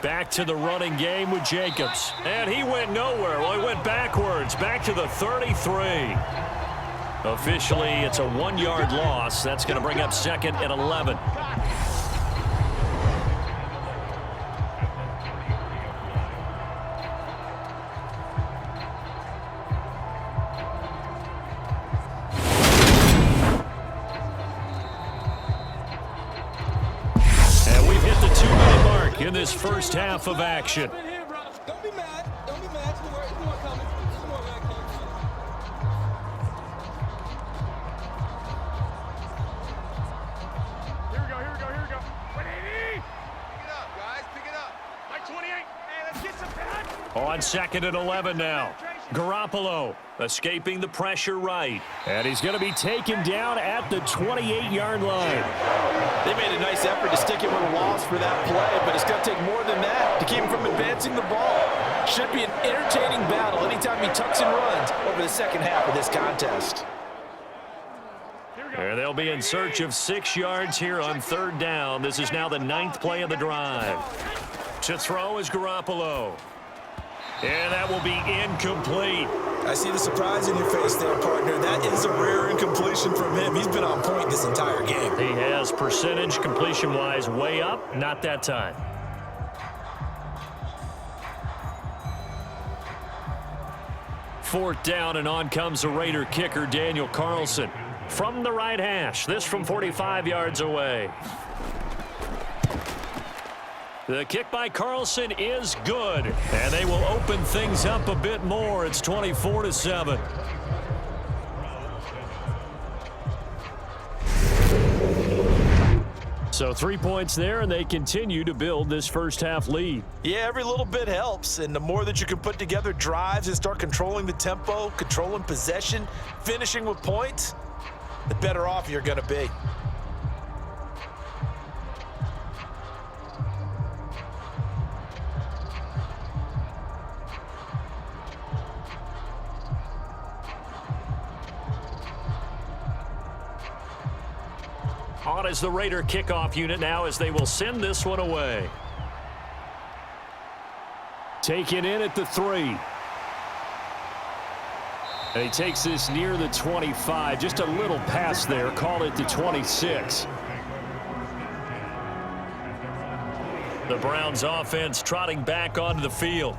Back to the running game with Jacobs. And he went nowhere. Well, he went backwards, back to the 33. Officially, it's a 1-yard loss. That's going to bring up 2nd and 11. In this first half of action. Don't be mad. Don't be mad. There's more coming. There's more coming. Here we go. Here we go. 180. Pick it up, guys. Pick it up. Like 28. Hey, let's get some back. On 2nd and 11 now. Garoppolo escaping the pressure right. And he's going to be taken down at the 28-yard line. They made a nice effort to stick him with a loss for that play, but it's going to take more than that to keep him from advancing the ball. Should be an entertaining battle anytime he tucks and runs over the second half of this contest. And they'll be in search of 6 yards here on 3rd down. This is now the 9th play of the drive. To throw is Garoppolo. And that will be incomplete. I see the surprise in your face there, partner. That is a rare incompletion from him. He's been on point this entire game. He has percentage completion-wise way up. Not that time. Fourth down, and on comes the Raider kicker, Daniel Carlson. From the right hash, this from 45 yards away. The kick by Carlson is good, and they will open things up a bit more. It's 24-7. So 3 points there, and they continue to build this first half lead. Yeah, every little bit helps, and the more that you can put together drives and start controlling the tempo, controlling possession, finishing with points, the better off you're going to be. On is the Raider kickoff unit now as they will send this one away. Taken in at the 3. And he takes this near the 25. Just a little pass there. Call it the 26. The Browns offense trotting back onto the field.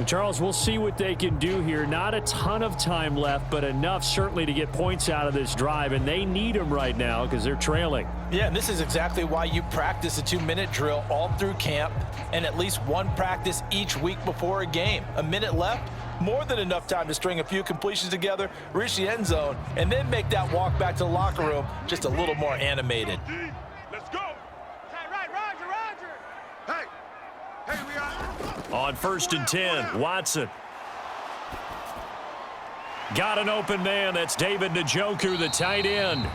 Charles, we'll see what they can do here. Not a ton of time left, but enough certainly to get points out of this drive, and they need them right now because they're trailing. Yeah, and this is exactly why you practice a 2-minute drill all through camp and at least one practice each week before a game. A minute left, more than enough time to string a few completions together, reach the end zone, and then make that walk back to the locker room just a little more animated. Let's go. Hey, right, Roger. Hey, we are. On 1st and 10, Watson. Got an open man. That's David Njoku, the tight end.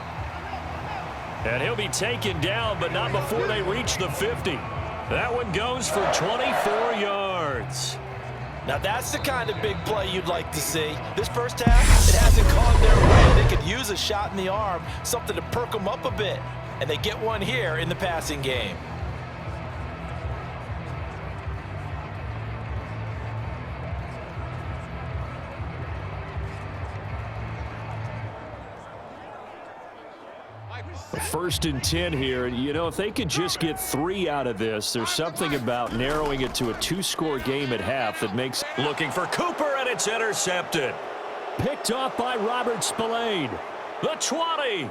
And he'll be taken down, but not before they reach the 50. That one goes for 24 yards. Now that's the kind of big play you'd like to see. This first half, it hasn't gone their way. They could use a shot in the arm, something to perk them up a bit. And they get one here in the passing game. First and 10 here, and you know, if they could just get 3 out of this, there's something about narrowing it to a 2-score game at half that makes. Looking for Cooper, and it's intercepted. Picked off by Robert Spillane. The 20.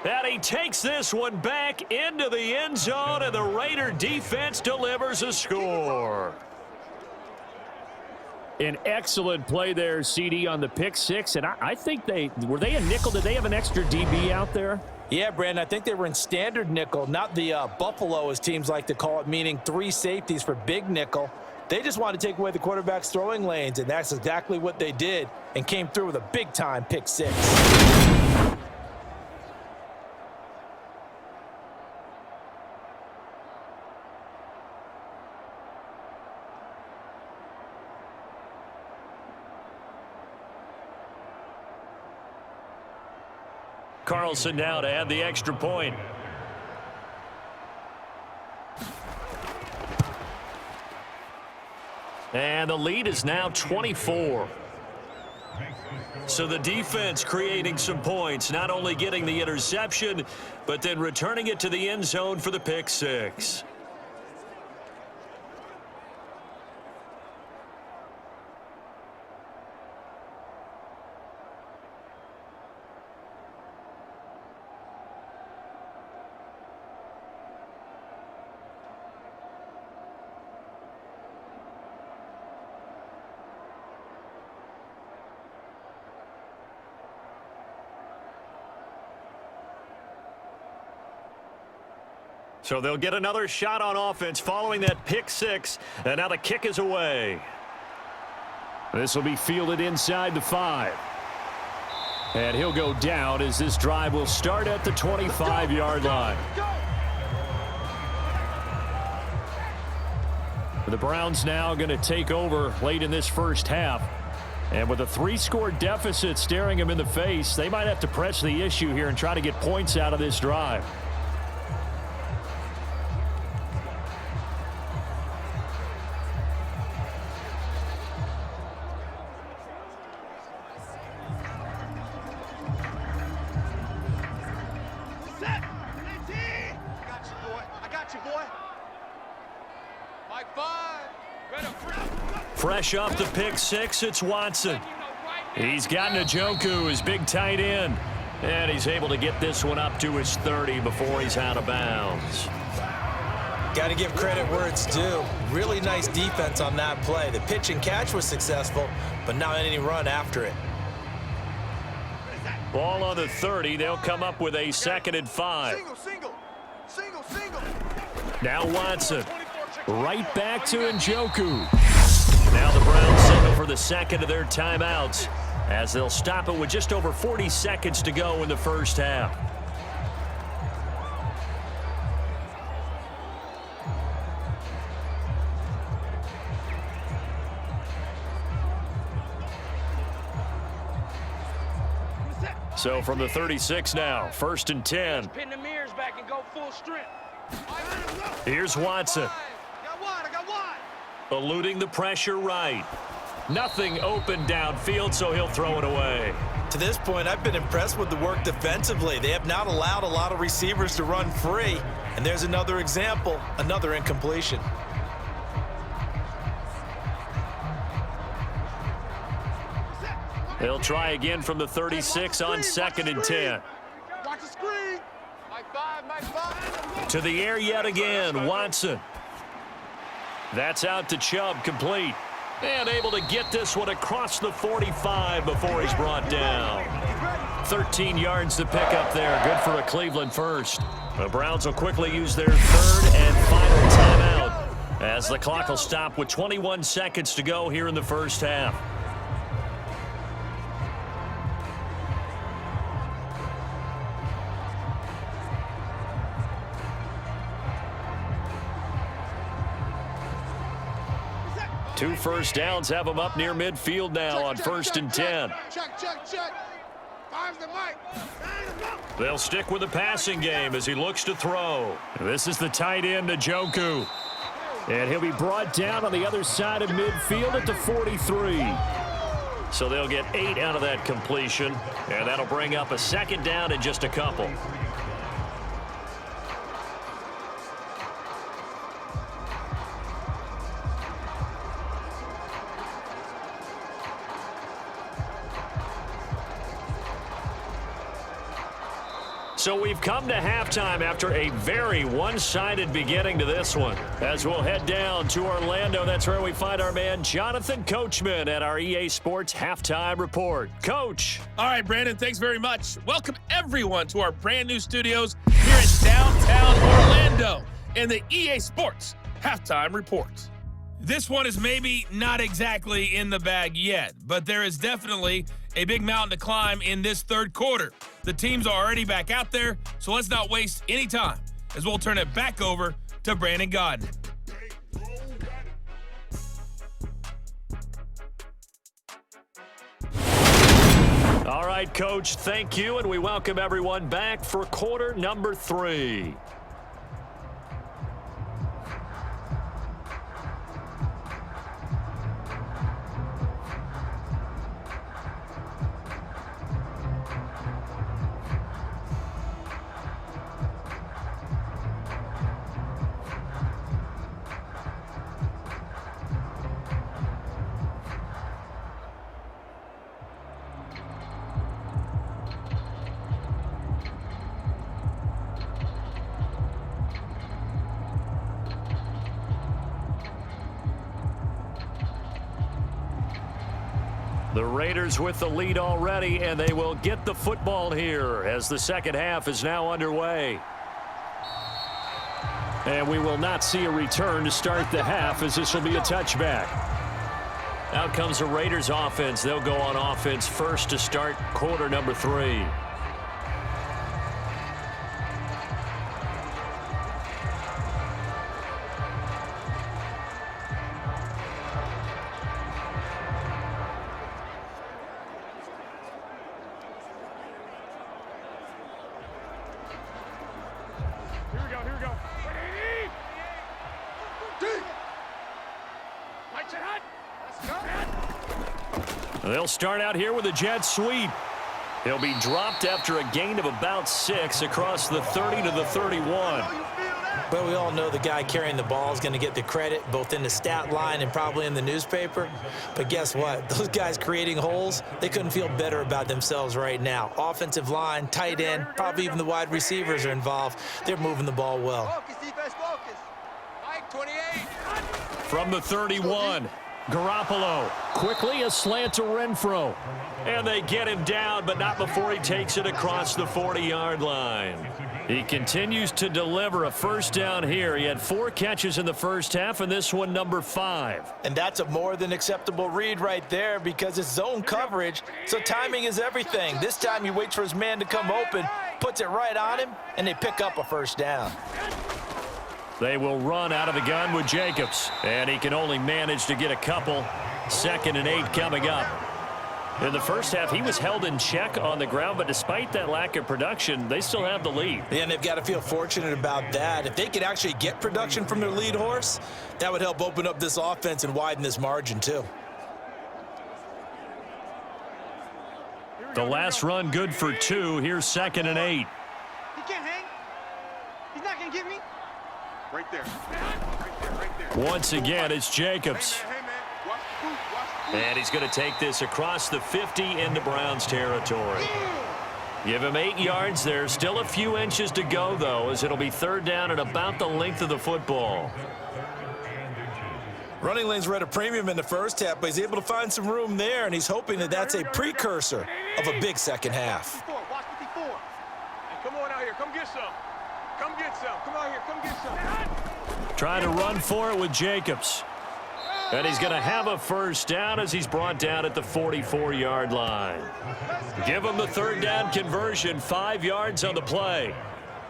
And he takes this one back into the end zone, and the Raider defense delivers a score. An excellent play there, CD, on the pick 6, and I think were they a nickel? Did they have an extra DB out there? Yeah, Brandon, I think they were in standard nickel, not the Buffalo, as teams like to call it, meaning 3 safeties for big nickel. They just wanted to take away the quarterback's throwing lanes, and that's exactly what they did, and came through with a big-time pick 6. Carlson now to add the extra point. And the lead is now 24. So the defense creating some points, not only getting the interception, but then returning it to the end zone for the pick six. So they'll get another shot on offense following that pick six. And now the kick is away. This will be fielded inside the 5. And he'll go down as this drive will start at the 25-yard line. The Browns now going to take over late in this first half. And with a 3-score deficit staring them in the face, they might have to press the issue here and try to get points out of this drive. Fresh off the pick six, it's Watson. He's got Njoku, his big tight end. And he's able to get this one up to his 30 before he's out of bounds. Got to give credit where it's due. Really nice defense on that play. The pitch and catch was successful, but not any run after it. Ball on the 30. They'll come up with a 2nd and 5. Single. Now Watson. Right back to Njoku. Now the Browns signal for the second of their timeouts as they'll stop it with just over 40 seconds to go in the first half. So from the 36 now, 1st and 10. Pin the mirrors back and go full strength. Here's Watson. I got one. Eluding the pressure right. Nothing open downfield, so he'll throw it away. To this point, I've been impressed with the work defensively. They have not allowed a lot of receivers to run free. And there's another example, another incompletion. They'll try again from the 36 on 2nd and 10. Watch the screen. Mike 5. To the air yet again, Watson. That's out to Chubb, complete. And able to get this one across the 45 before he's brought down. 13 yards to pick up there. Good for a Cleveland first. The Browns will quickly use their 3rd and final timeout as the clock will stop with 21 seconds to go here in the first half. Two first downs have them up near midfield now on 1st and 10. Check. Five's the mic. They'll stick with the passing game as he looks to throw. This is the tight end, Njoku. And he'll be brought down on the other side of midfield at the 43. So they'll get 8 out of that completion. And that'll bring up a 2nd down in just a couple. So we've come to halftime after a very one-sided beginning to this one. As we'll head down to Orlando, that's where we find our man Jonathan Coachman at our EA Sports Halftime Report. Coach. All right, Brandon, thanks very much. Welcome, everyone, to our brand new studios here in downtown Orlando in the EA Sports Halftime Report. This one is maybe not exactly in the bag yet, but there is definitely a big mountain to climb in this 3rd quarter. The teams are already back out there, so let's not waste any time as we'll turn it back over to Brandon Godden. All right, Coach, thank you, and we welcome everyone back for quarter number 3. The Raiders with the lead already, and they will get the football here as the second half is now underway. And we will not see a return to start the half, as this will be a touchback. Out comes the Raiders offense. They'll go on offense first to start quarter number 3. They'll start out here with a jet sweep. He'll be dropped after a gain of about 6 across the 30 to the 31. But we all know the guy carrying the ball is going to get the credit both in the stat line and probably in the newspaper. But guess what? Those guys creating holes, they couldn't feel better about themselves right now. Offensive line, tight end, probably even the wide receivers are involved. They're moving the ball well. Focus, defense, focus. Mike, 28. From the 31, Garoppolo quickly a slant to Renfro. And they get him down, but not before he takes it across the 40-yard line. He continues to deliver a first down here. He had 4 catches in the first half, and this one number 5. And that's a more than acceptable read right there because it's zone coverage, so timing is everything. This time he waits for his man to come open, puts it right on him, and they pick up a first down. They will run out of the gun with Jacobs, and he can only manage to get a couple. 2nd and 8 coming up. In the first half, he was held in check on the ground, but despite that lack of production, they still have the lead. Yeah, and they've got to feel fortunate about that. If they could actually get production from their lead horse, that would help open up this offense and widen this margin too. The last run good for 2. Here's 2nd and 8. He can't hang. He's not going to get me. Right there. Right there. Once again, it's Jacobs. Hey, man. Watch the boot. Watch the boot. And he's going to take this across the 50 into Browns territory. Give him 8 yards there. Still a few inches to go, though, as it'll be 3rd down and about the length of the football. Running lanes were at a premium in the first half, but he's able to find some room there, and he's hoping that that's a precursor of a big second half. Watch 54. Hey, come on out here. Come get some. Come get some. Come out here. Come get some. Trying to run for it with Jacobs. And he's going to have a first down as he's brought down at the 44-yard line. Give him the 3rd down conversion, 5 yards on the play.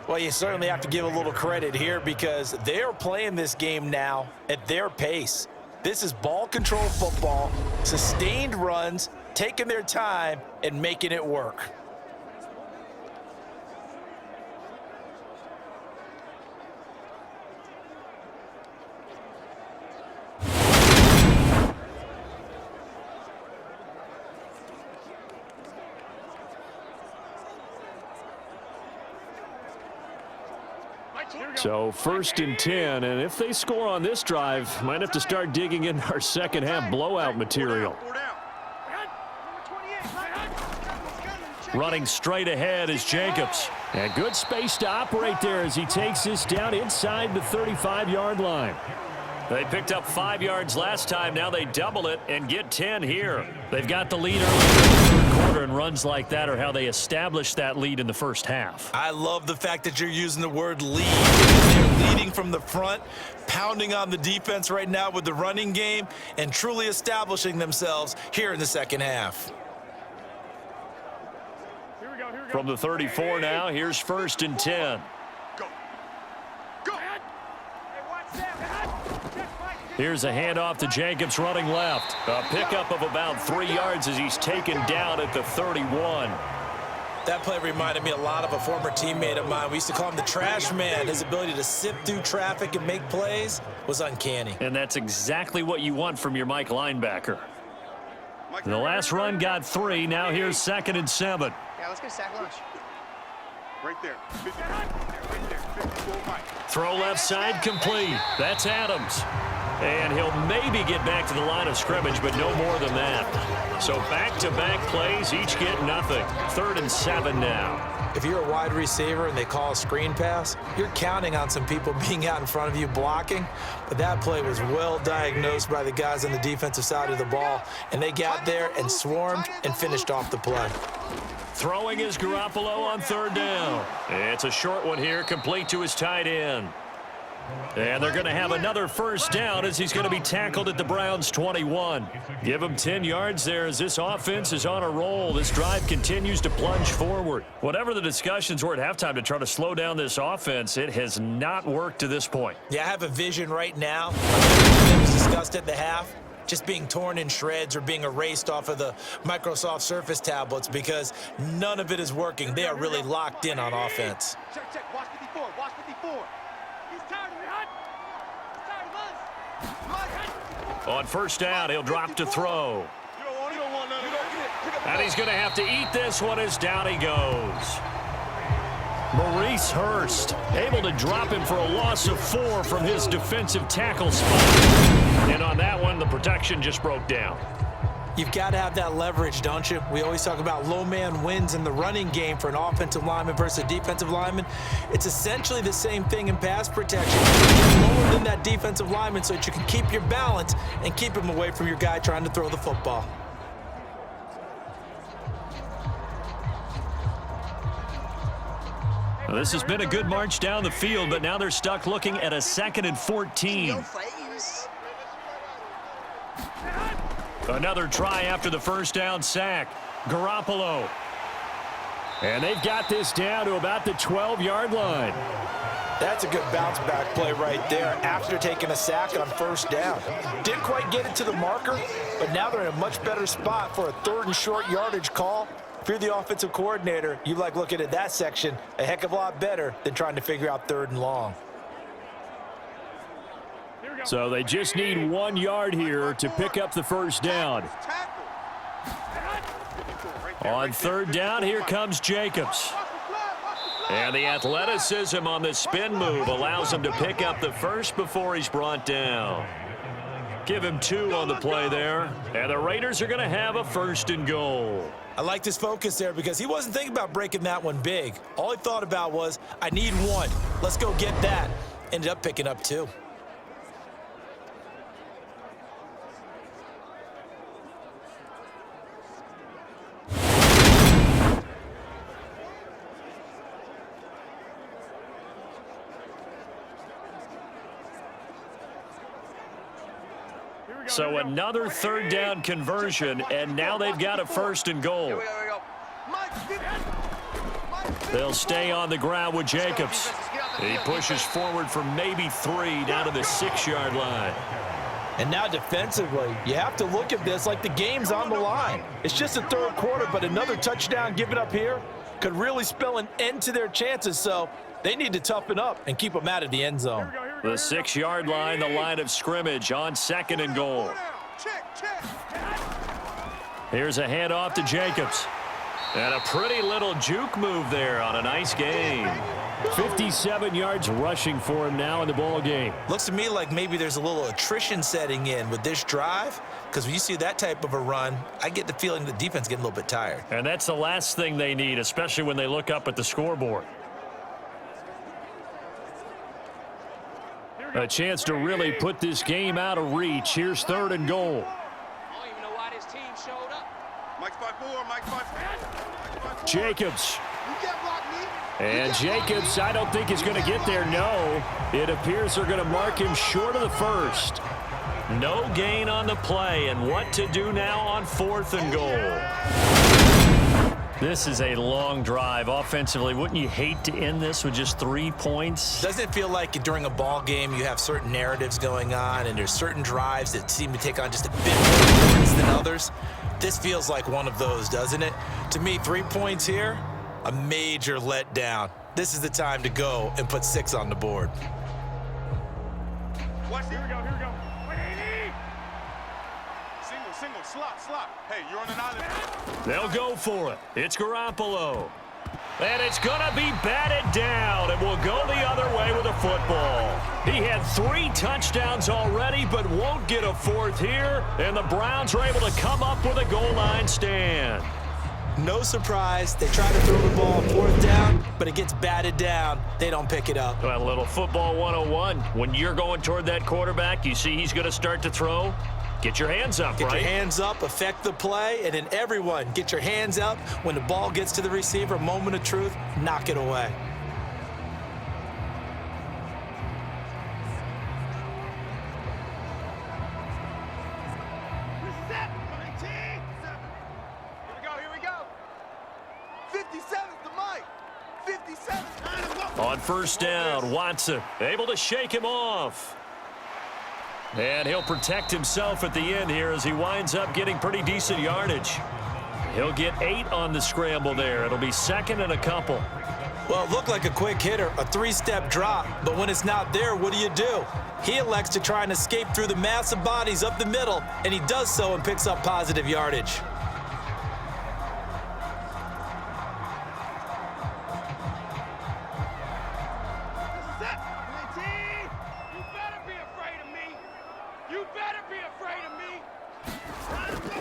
Well, you certainly have to give a little credit here because they're playing this game now at their pace. This is ball control football, sustained runs, taking their time and making it work. So 1st and 10, and if they score on this drive, might have to start digging in our second half blowout material. Running straight ahead is Jacobs. And good space to operate there as he takes this down inside the 35-yard line. They picked up 5 yards last time. Now they double it and get 10 here. They've got the lead early in the 3rd quarter, and runs like that are how they established that lead in the first half. I love the fact that you're using the word lead. They're leading from the front, pounding on the defense right now with the running game, and truly establishing themselves here in the second half. From the 34 now, here's 1st and 10. Go. Go. Hey, watch that. Here's a handoff to Jacobs running left. A pickup of about 3 yards as he's taken down at the 31. That play reminded me a lot of a former teammate of mine. We used to call him the trash man. His ability to sift through traffic and make plays was uncanny. And that's exactly what you want from your Mike linebacker. The last run got 3. Now here's 2nd and 7. Yeah, let's get a sack lunch. Right there. 50, right there. 54 Mike. Throw left side complete. That's Adams. And he'll maybe get back to the line of scrimmage, but no more than that. So back-to-back plays, each get nothing. 3rd and 7 now. If you're a wide receiver and they call a screen pass, you're counting on some people being out in front of you blocking. But that play was well diagnosed by the guys on the defensive side of the ball, and they got there and swarmed and finished off the play. Throwing is Garoppolo on 3rd down. It's a short one here, complete to his tight end. And they're going to have another 1st down as he's going to be tackled at the Browns' 21. Give him 10 yards there as this offense is on a roll. This drive continues to plunge forward. Whatever the discussions were at halftime to try to slow down this offense, it has not worked to this point. Yeah, I have a vision right now. It was discussed at the half. Just being torn in shreds or being erased off of the Microsoft Surface tablets because none of it is working. They are really locked in on offense. Check, check. Watch 54. Watch 54. He's tired of me, Hunt. He's tired of us. On 1st down, he'll drop to throw. And he's going to have to eat this one as down he goes. Maurice Hurst able to drop him for a loss of 4 from his defensive tackle spot. And on that one, the protection just broke down. You've got to have that leverage, don't you? We always talk about low man wins in the running game for an offensive lineman versus a defensive lineman. It's essentially the same thing in pass protection. You're lower than that defensive lineman so that you can keep your balance and keep him away from your guy trying to throw the football. Well, this has been a good march down the field, but now they're stuck looking at a 2nd and 14. Another try after the 1st down sack. Garoppolo. And they've got this down to about the 12-yard line. That's a good bounce back play right there after taking a sack on 1st down. Didn't quite get it to the marker, but now they're in a much better spot for a 3rd and short yardage call. If you're the offensive coordinator, you like looking at that section a heck of a lot better than trying to figure out 3rd and long. So they just need 1 yard here to pick up the 1st down. On 3rd down, here comes Jacobs. And the athleticism on the spin move allows him to pick up the 1st before he's brought down. Give him 2 on the play there. And the Raiders are going to have a 1st and goal. I liked his focus there because he wasn't thinking about breaking that one big. All he thought about was, I need 1. Let's go get that. Ended up picking up 2. So another 3rd down conversion, and now they've got a 1st and goal. Here we go. They'll stay on the ground with Jacobs. He pushes forward for maybe 3 down to the 6-yard line. And now defensively, you have to look at this like the game's on the line. It's just the 3rd quarter, but another touchdown given up here could really spell an end to their chances. So they need to toughen up and keep them out of the end zone. The 6-yard line, the line of scrimmage on 2nd and goal. Here's a handoff to Jacobs. And a pretty little juke move there on a nice game. 57 yards rushing for him now in the ball game. Looks to me like maybe there's a little attrition setting in with this drive, because when you see that type of a run, I get the feeling the defense getting a little bit tired. And that's the last thing they need, especially when they look up at the scoreboard. A chance to really put this game out of reach. Here's 3rd and goal. I don't even know why this team showed up. Mike's 5-4, Mike's 5-4. Jacobs. You can't block me. And Jacobs, I don't think is going to get there. No. It appears they're going to mark him short of the 1st. No gain on the play. And what to do now on 4th and goal. This is a long drive offensively. Wouldn't you hate to end this with just 3 points? Doesn't it feel like during a ball game you have certain narratives going on and there's certain drives that seem to take on just a bit more points than others? This feels like one of those, doesn't it? To me, 3 points here, a major letdown. This is the time to go and put 6 on the board. Watch it. Here we go. Single, slot. Hey, you're on an island. They'll go for it. It's Garoppolo. And it's going to be batted down, and will go the other way with a football. He had 3 touchdowns already, but won't get a 4th here, and the Browns are able to come up with a goal line stand. No surprise, they try to throw the ball on 4th down, but it gets batted down. They don't pick it up. Well, a little football 101. When you're going toward that quarterback, you see he's going to start to throw. Get your hands up, Get right? your hands up, affect the play, and then everyone get your hands up. When the ball gets to the receiver, moment of truth, knock it away. Here we go. 57's the mic. 57. On first down, Watson able to shake him off. And he'll protect himself at the end here as he winds up getting pretty decent yardage. He'll get 8 on the scramble there. It'll be 2nd and a couple. Well, it looked like a quick hitter, a 3-step drop, but when it's not there, what do? He elects to try and escape through the massive bodies up the middle, and he does so and picks up positive yardage.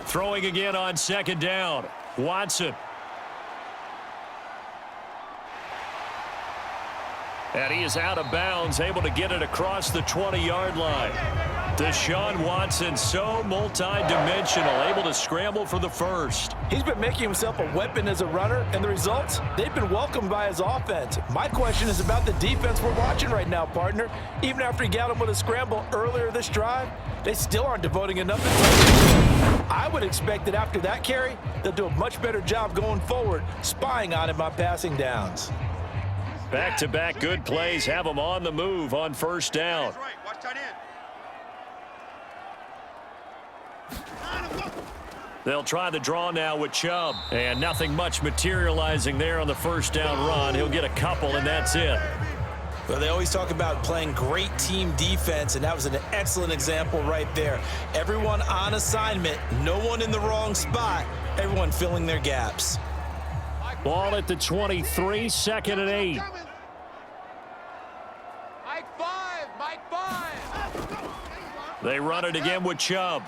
Throwing again on 2nd down. Watson. And he is out of bounds, able to get it across the 20-yard line. Deshaun Watson, so multi-dimensional, able to scramble for the first. He's been making himself a weapon as a runner, and the results, they've been welcomed by his offense. My question is about the defense we're watching right now, partner. Even after he got him with a scramble earlier this drive, they still aren't devoting enough attention. I would expect that after that carry, they'll do a much better job going forward, spying on him on passing downs. Back-to-back good plays have him on the move on first down. Watch tight end. They'll try the draw now with Chubb. And nothing much materializing there on the first down run. He'll get a couple, and that's it. Well, they always talk about playing great team defense, and that was an excellent example right there. Everyone on assignment, no one in the wrong spot, everyone filling their gaps. Ball at the 23, 2nd and 8. Mike 5. They run it again with Chubb.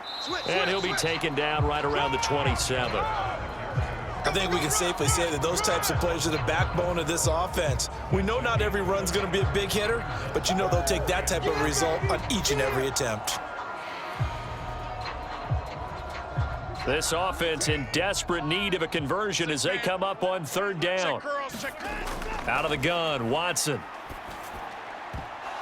And he'll be taken down right around the 27. I think we can safely say that those types of plays are the backbone of this offense. We know not every run's going to be a big hitter, but you know they'll take that type of result on each and every attempt. This offense in desperate need of a conversion as they come up on 3rd down. Out of the gun, Watson.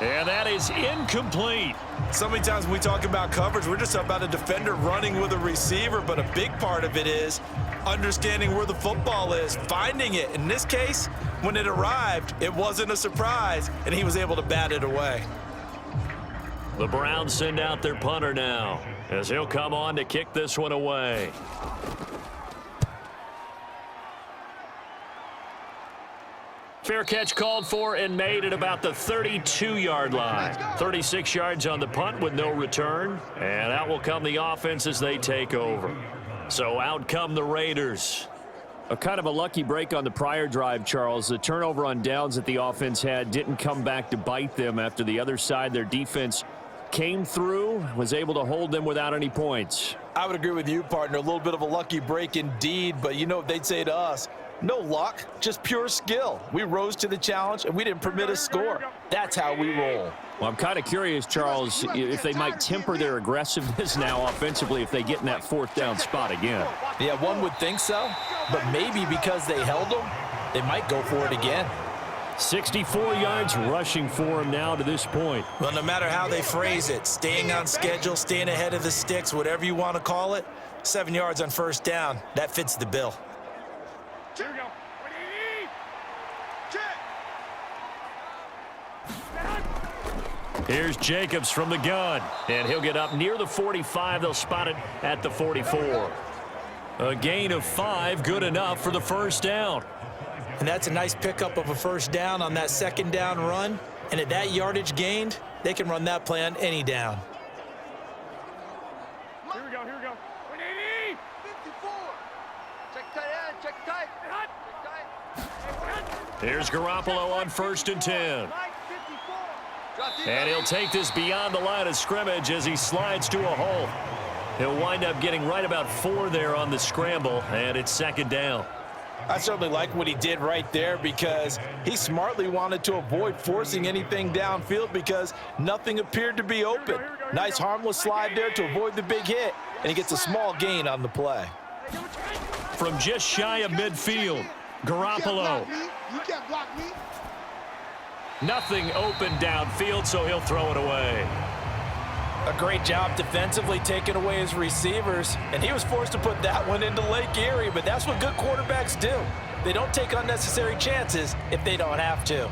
And that is incomplete. So many times when we talk about coverage, we're just about a defender running with a receiver, but a big part of it is understanding where the football is, finding it. In this case, when it arrived, it wasn't a surprise, and he was able to bat it away. The Browns send out their punter now as he'll come on to kick this one away. Fair catch called for and made at about the 32-yard line. 36 yards on the punt with no return. And out will come the offense as they take over. So out come the Raiders. A kind of a lucky break on the prior drive, Charles. The turnover on downs that the offense had didn't come back to bite them after the other side. Their defense came through, was able to hold them without any points. I would agree with you, partner. A little bit of a lucky break indeed, but you know what they'd say to us? No luck, just pure skill. We rose to the challenge, and we didn't permit a score. That's how we roll. Well, I'm kind of curious, Charles, if they might temper their aggressiveness now offensively if they get in that 4th down spot again. Yeah, one would think so, but maybe because they held them, they might go for it again. 64 yards rushing for him now to this point. Well, no matter how they phrase it, staying on schedule, staying ahead of the sticks, whatever you want to call it, 7 yards on first down, that fits the bill. Here we go. Here's Jacobs from the gun, and he'll get up near the 45. They'll spot it at the 44. A gain of 5, good enough for the first down. And that's a nice pickup of a first down on that second down run. And at that yardage gained, they can run that play on any down. Here we go. 54. Check tight end. Check tight. Here's Garoppolo on 1st and 10. And he'll take this beyond the line of scrimmage as he slides to a hole. He'll wind up getting right about 4 there on the scramble, and it's 2nd down. I certainly like what he did right there because he smartly wanted to avoid forcing anything downfield because nothing appeared to be open. Nice harmless slide there to avoid the big hit, and he gets a small gain on the play. From just shy of midfield, Garoppolo. You can't block me. Nothing open downfield, so he'll throw it away. A great job defensively taking away his receivers, and he was forced to put that one into Lake Erie, but that's what good quarterbacks do. They don't take unnecessary chances if they don't have to.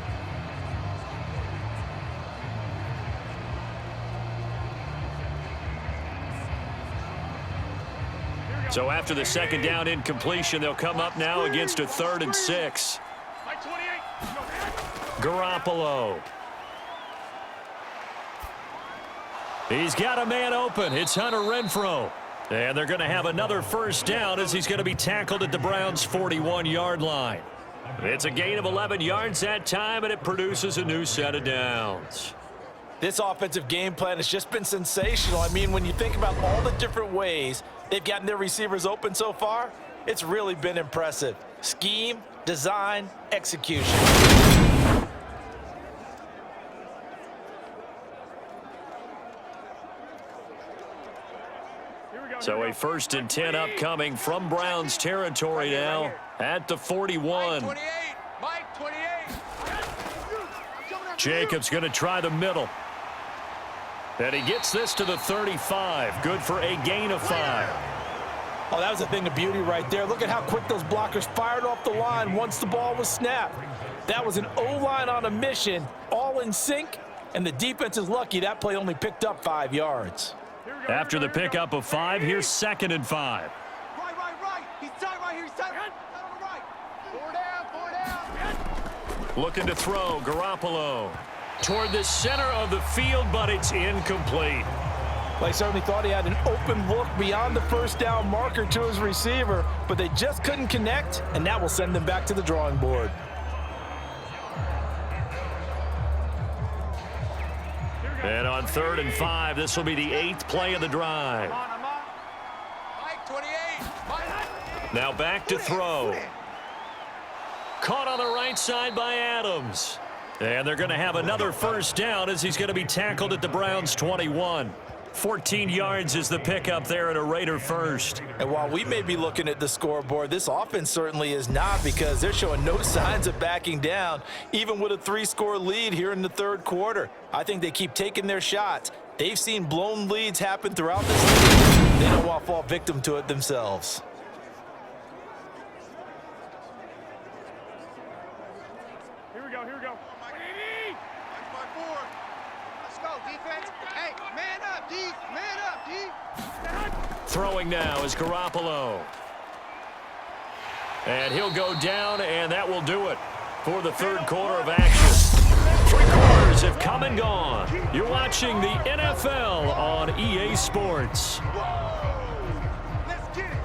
So after the 2nd down incompletion, they'll come up now against a 3rd and 6. Garoppolo. He's got a man open. It's Hunter Renfrow. And they're going to have another first down as he's going to be tackled at the Browns' 41-yard line. It's a gain of 11 yards that time, and it produces a new set of downs. This offensive game plan has just been sensational. I mean, when you think about all the different ways they've gotten their receivers open so far, it's really been impressive. Scheme, design, execution. So a 1st and 10 upcoming from Browns territory now at the 41. Mike 28. Jacobs going to try the middle. And he gets this to the 35. Good for a gain of 5. Oh, that was a thing of beauty right there. Look at how quick those blockers fired off the line once the ball was snapped. That was an O-line on a mission, all in sync, and the defense is lucky that play only picked up 5 yards. After the pickup of 5, here's 2nd and 5. Right. He's tight right here. He's tight on the right. 4 down. Looking to throw, Garoppolo. Toward the center of the field, but it's incomplete. Well, he certainly thought he had an open look beyond the first down marker to his receiver, but they just couldn't connect, and that will send them back to the drawing board. And on 3rd and 5, this will be the 8th play of the drive. Mike 28. Now back to throw. Caught on the right side by Adams. And they're going to have another first down as he's going to be tackled at the Browns' 21. 14 yards is the pickup there at a Raider first. And while we may be looking at the scoreboard, this offense certainly is not because they're showing no signs of backing down, even with a 3-score lead here in the 3rd quarter. I think they keep taking their shots. They've seen blown leads happen throughout this league. They don't want to fall victim to it themselves. Here we go. Let's go, defense. Hey, man up, D. Man up, D. Throwing now is Garoppolo. And he'll go down, and that will do it for the 3rd quarter of action. 3 quarters have come and gone. You're watching the NFL on EA Sports. Let's get it.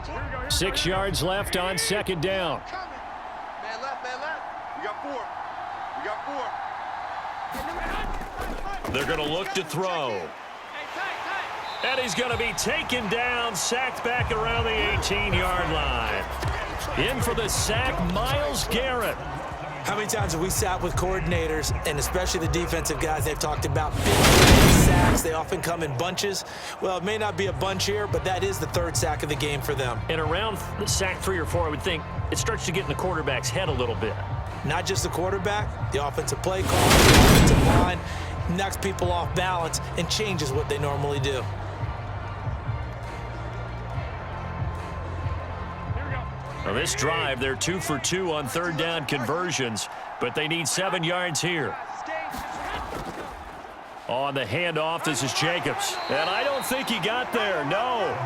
Here 6 yards left on 2nd down. Man left. We got 4. They're going to look to throw. And he's going to be taken down, sacked back around the 18-yard line. In for the sack, Myles Garrett. How many times have we sat with coordinators, and especially the defensive guys, they've talked about big plays, sacks. They often come in bunches. Well, it may not be a bunch here, but that is the third sack of the game for them. And around the sack 3 or 4, I would think it starts to get in the quarterback's head a little bit. Not just the quarterback, the offensive play call, the offensive line, knocks people off balance and changes what they normally do. Now this drive, they're 2 for 2 on third down conversions, but they need 7 yards here. On the handoff, this is Jacobs. And I don't think he got there, no.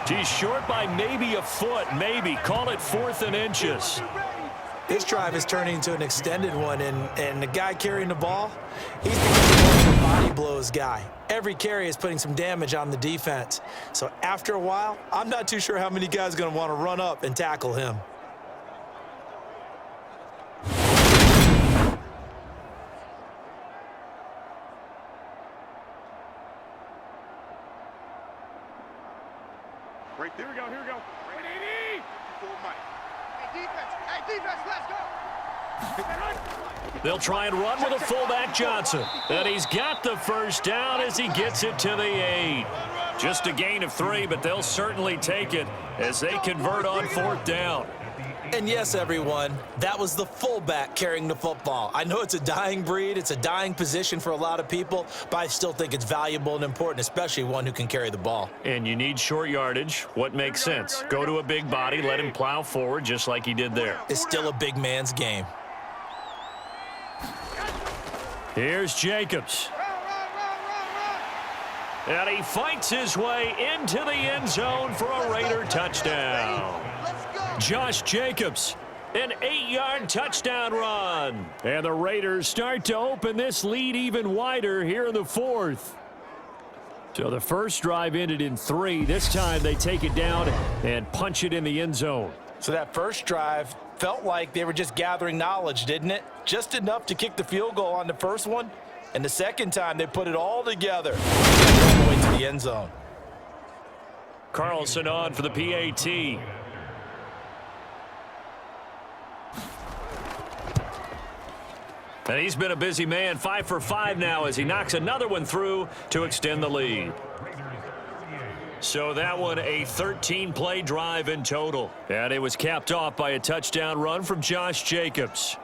He's short by maybe a foot, maybe. Call it 4th and inches. This drive is turning into an extended one, and the guy carrying the ball, he's becoming a body blows guy. Every carry is putting some damage on the defense. So after a while, I'm not too sure how many guys are going to want to run up and tackle him. Right there. Here we go. Right, 80. Full mic. Hey, defense, let's go. They'll try and run with a fullback, Johnson. And he's got the first down as he gets it to the 8. Just a gain of 3, but they'll certainly take it as they convert on 4th down. And yes, everyone, that was the fullback carrying the football. I know it's a dying breed, it's a dying position for a lot of people, but I still think it's valuable and important, especially one who can carry the ball. And you need short yardage. What makes sense? Go to a big body, let him plow forward just like he did there. It's still a big man's game. Here's Jacobs. And he fights his way into the end zone for a Raider touchdown. Josh Jacobs, an 8-yard touchdown run. And the Raiders start to open this lead even wider here in the 4th. So the first drive ended in 3. This time they take it down and punch it in the end zone. So that first drive felt like they were just gathering knowledge, didn't it? Just enough to kick the field goal on the first one. And the second time they put it all together all the way to the end zone. Carlson on for the PAT. And he's been a busy man, 5 for 5 now as he knocks another one through to extend the lead. So that one a 13-play drive in total. And it was capped off by a touchdown run from Josh Jacobs.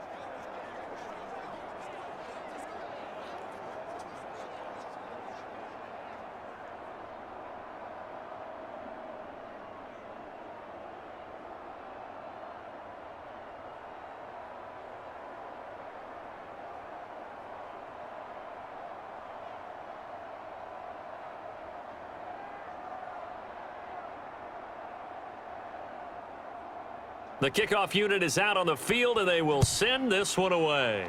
The kickoff unit is out on the field, and they will send this one away.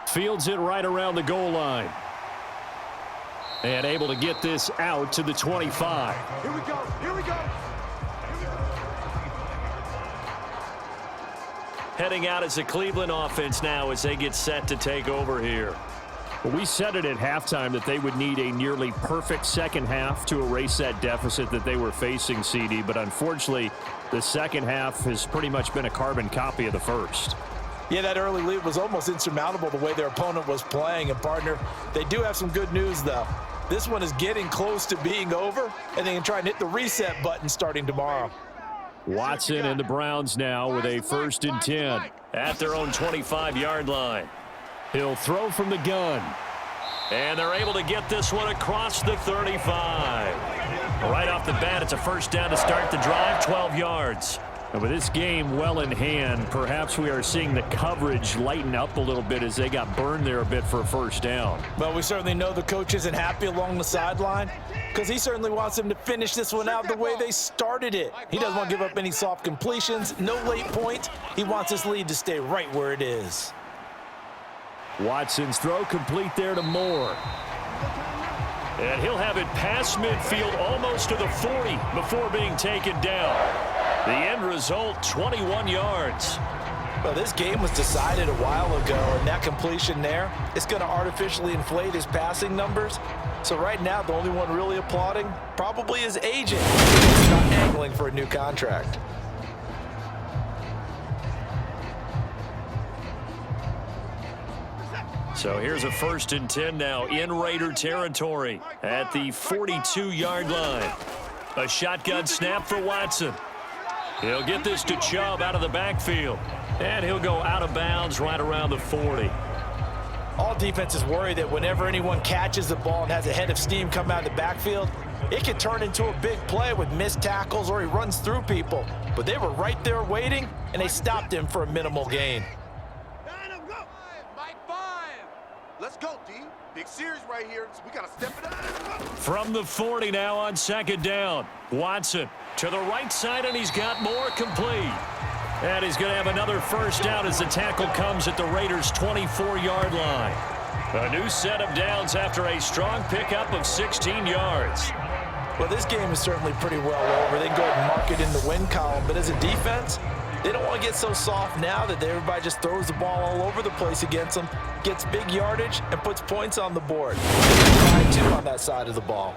Fields it right around the goal line. And able to get this out to the 25. Here we go. Heading out as the Cleveland offense now as they get set to take over here. Well, we said it at halftime that they would need a nearly perfect second half to erase that deficit that they were facing, CD. But unfortunately, the second half has pretty much been a carbon copy of the first. Yeah, that early lead was almost insurmountable the way their opponent was playing. And, partner, they do have some good news, though. This one is getting close to being over, and they can try and hit the reset button starting tomorrow. Watson and the Browns now with a 1st and 10. At their own 25-yard line. He'll throw from the gun. And they're able to get this one across the 35. Right off the bat, it's a first down to start the drive, 12 yards. And with this game well in hand, perhaps we are seeing the coverage lighten up a little bit as they got burned there a bit for a first down. Well, we certainly know the coach isn't happy along the sideline because he certainly wants them to finish this one out the way they started it. He doesn't want to give up any soft completions, no late points. He wants this lead to stay right where it is. Watson's throw complete there to Moore. And he'll have it past midfield almost to the 40 before being taken down. The end result, 21 yards. Well, this game was decided a while ago, and that completion there is going to artificially inflate his passing numbers. So right now, the only one really applauding probably his agent. He's not angling for a new contract. So here's a 1st and 10 now in Raider territory at the 42-yard line. A shotgun snap for Watson. He'll get this to Chubb out of the backfield. And he'll go out of bounds right around the 40. All defenses worry that whenever anyone catches the ball and has a head of steam come out of the backfield, it can turn into a big play with missed tackles or he runs through people. But they were right there waiting, and they stopped him for a minimal gain. Let's go, D. Big series right here, so we got to step it up. From the 40 now on 2nd down. Watson to the right side, and he's got more complete. And he's going to have another 1st down as the tackle comes at the Raiders' 24-yard line. A new set of downs after a strong pickup of 16 yards. Well, this game is certainly pretty well over. They can go ahead and mark it in the win column. But as a defense, they don't want to get so soft now that everybody just throws the ball all over the place against them, gets big yardage, and puts points on the board. 5-2 on that side of the ball.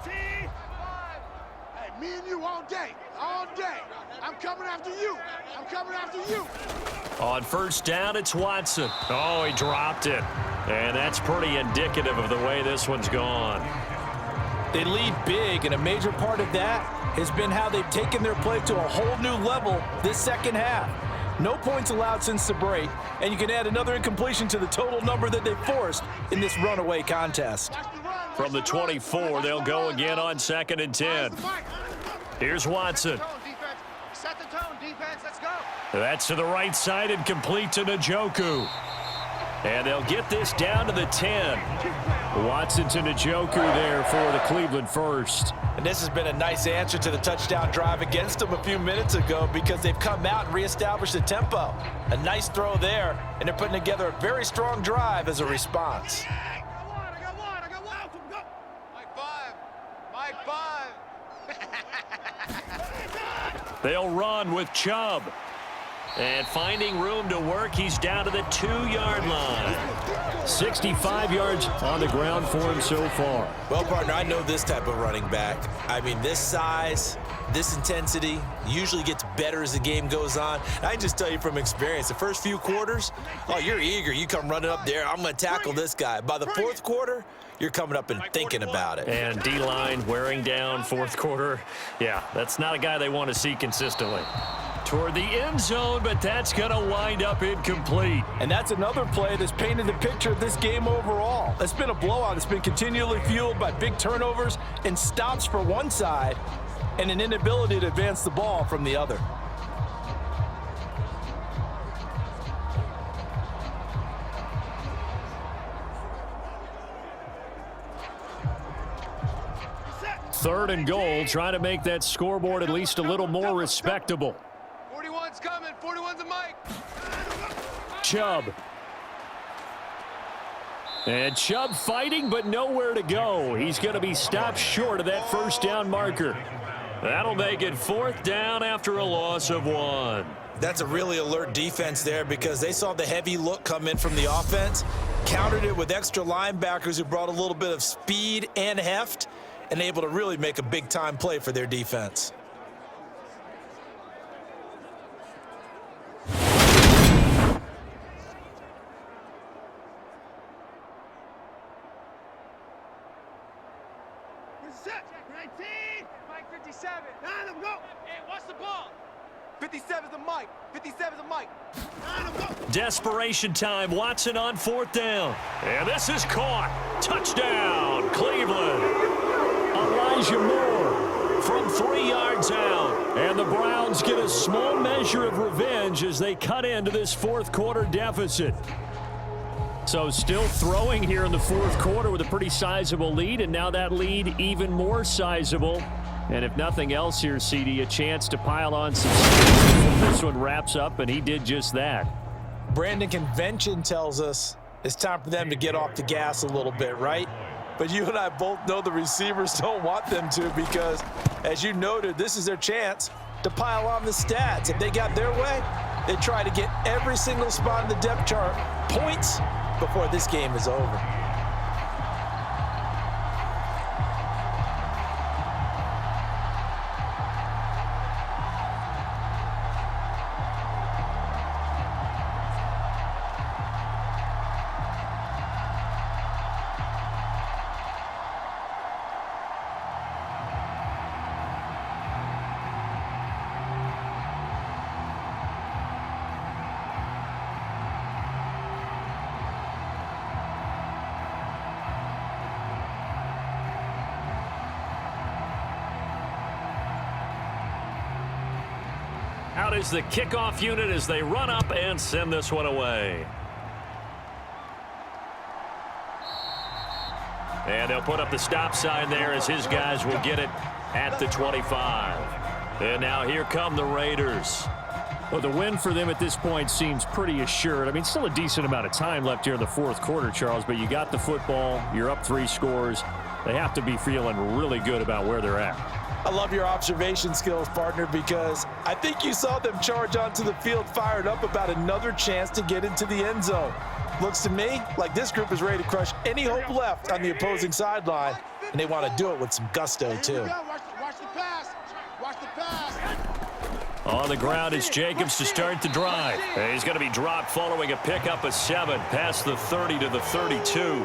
Hey, me and you all day, all day. I'm coming after you. I'm coming after you. On 1st down, it's Watson. Oh, he dropped it. And that's pretty indicative of the way this one's gone. They lead big, and a major part of that has been how they've taken their play to a whole new level this second half. No points allowed since the break, and you can add another incompletion to the total number that they forced in this runaway contest. From the 24, they'll go again on 2nd and 10. Here's Watson. Set the tone, defense. Let's go. That's to the right side and complete to Njoku. And they'll get this down to the 10. Watson to Njoku there for the Cleveland 1st. And this has been a nice answer to the touchdown drive against them a few minutes ago because they've come out and reestablished the tempo. A nice throw there, and they're putting together a very strong drive as a response. I got one. Go. Mike 5. They'll run with Chubb. And finding room to work, he's down to the 2-yard line. 65 yards on the ground for him so far. Well, partner, I know this type of running back. I mean, this size, this intensity usually gets better as the game goes on. I can just tell you from experience, the first few quarters, oh, you're eager. You come running up there, I'm going to tackle this guy. By the 4th quarter, you're coming up and thinking about it. And D-line wearing down 4th quarter. Yeah, that's not a guy they want to see consistently. Toward the end zone, but that's going to wind up incomplete. And that's another play that's painted the picture of this game overall. It's been a blowout. It's been continually fueled by big turnovers and stops for one side and an inability to advance the ball from the other. Third and goal, trying to make that scoreboard at least a little more respectable. 41's coming. 41's a Mike. Chubb. And Chubb fighting, but nowhere to go. He's going to be stopped short of that 1st down marker. That'll make it 4th down after a loss of 1. That's a really alert defense there because they saw the heavy look come in from the offense, countered it with extra linebackers who brought a little bit of speed and heft, and able to really make a big-time play for their defense. Set. 19. Mike 57. Nine of them, go. Hey, what's the ball? 57's a Mike. 57's a Mike. Nine of them, go. Desperation time. Watson on 4th down. And this is caught. Touchdown, Cleveland. Elijah Moore from 3 yards out. And the Browns get a small measure of revenge as they cut into this 4th quarter deficit. So still throwing here in the 4th quarter with a pretty sizable lead, and now that lead even more sizable. And if nothing else here, CD, a chance to pile on some steps before this one wraps up, and he did just that. Brandon, convention tells us it's time for them to get off the gas a little bit, right? But you and I both know the receivers don't want them to because, as you noted, this is their chance to pile on the stats. If they got their way, they try to get every single spot in the depth chart points before this game is over. Out is the kickoff unit as they run up and send this one away. And they'll put up the stop sign there as his guys will get it at the 25. And now here come the Raiders. Well, the win for them at this point seems pretty assured. I mean, still a decent amount of time left here in the fourth quarter, Charles, but you got the football. You're up 3 scores. They have to be feeling really good about where they're at. I love your observation skills, partner, because I think you saw them charge onto the field fired up about another chance to get into the end zone. Looks to me like this group is ready to crush any hope left on the opposing sideline, and they want to do it with some gusto, too. Watch the pass. Watch the pass. On the ground is Jacobs to start the drive. He's going to be dropped following a pickup of 7 past the 30 to the 32.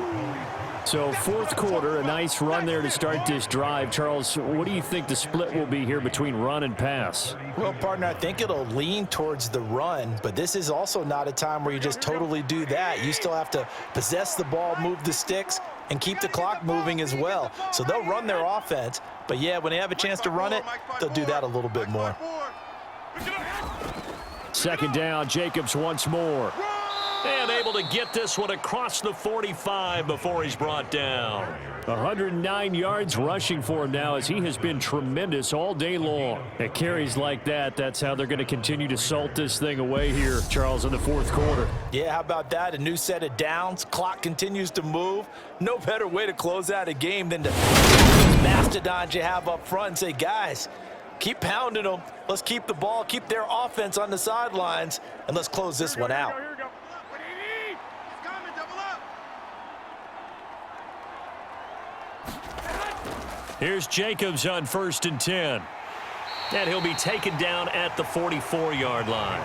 So fourth quarter, a nice run there to start this drive. Charles, what do you think the split will be here between run and pass? Well, partner, I think it'll lean towards the run, but this is also not a time where you just totally do that. You still have to possess the ball, move the sticks, and keep the clock moving as well. So they'll run their offense, but yeah, when they have a chance to run it, they'll do that a little bit more. Second down, Jacobs once more. And able to get this one across the 45 before he's brought down. 109 yards rushing for him now as he has been tremendous all day long. At carries like that, that's how they're going to continue to salt this thing away here, Charles, in the fourth quarter. Yeah, how about that? A new set of downs. Clock continues to move. No better way to close out a game than to those mastodons you have up front and say, guys, keep pounding them. Let's keep the ball, keep their offense on the sidelines, and let's close this one out. Here's Jacobs on 1st and 10. And he'll be taken down at the 44-yard line.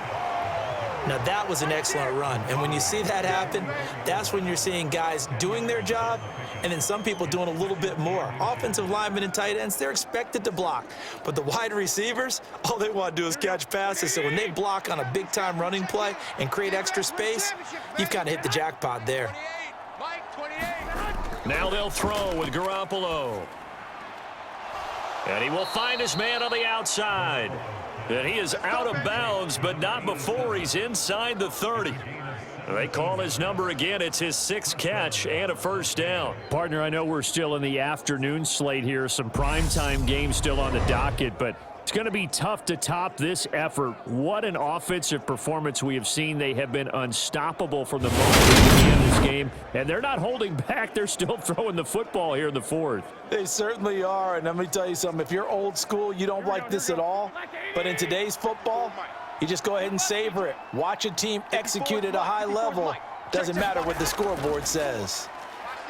Now, that was an excellent run. And when you see that happen, that's when you're seeing guys doing their job and then some people doing a little bit more. Offensive linemen and tight ends, they're expected to block. But the wide receivers, all they want to do is catch passes. So when they block on a big-time running play and create extra space, you've kind of hit the jackpot there. Now they'll throw with Garoppolo. And he will find his man on the outside. And he is out of bounds, but not before he's inside the 30. They call his number again. It's his 6th catch and a first down. Partner, I know we're still in the afternoon slate here. Some primetime games still on the docket, but it's going to be tough to top this effort. What an offensive performance we have seen. They have been unstoppable from the moment they began this game, and they're not holding back. They're still throwing the football here in the fourth. They certainly are, and let me tell you something. If you're old school, you don't like this at all, but in today's football, you just go ahead and savor it. Watch a team execute at a high level. Doesn't matter what the scoreboard says.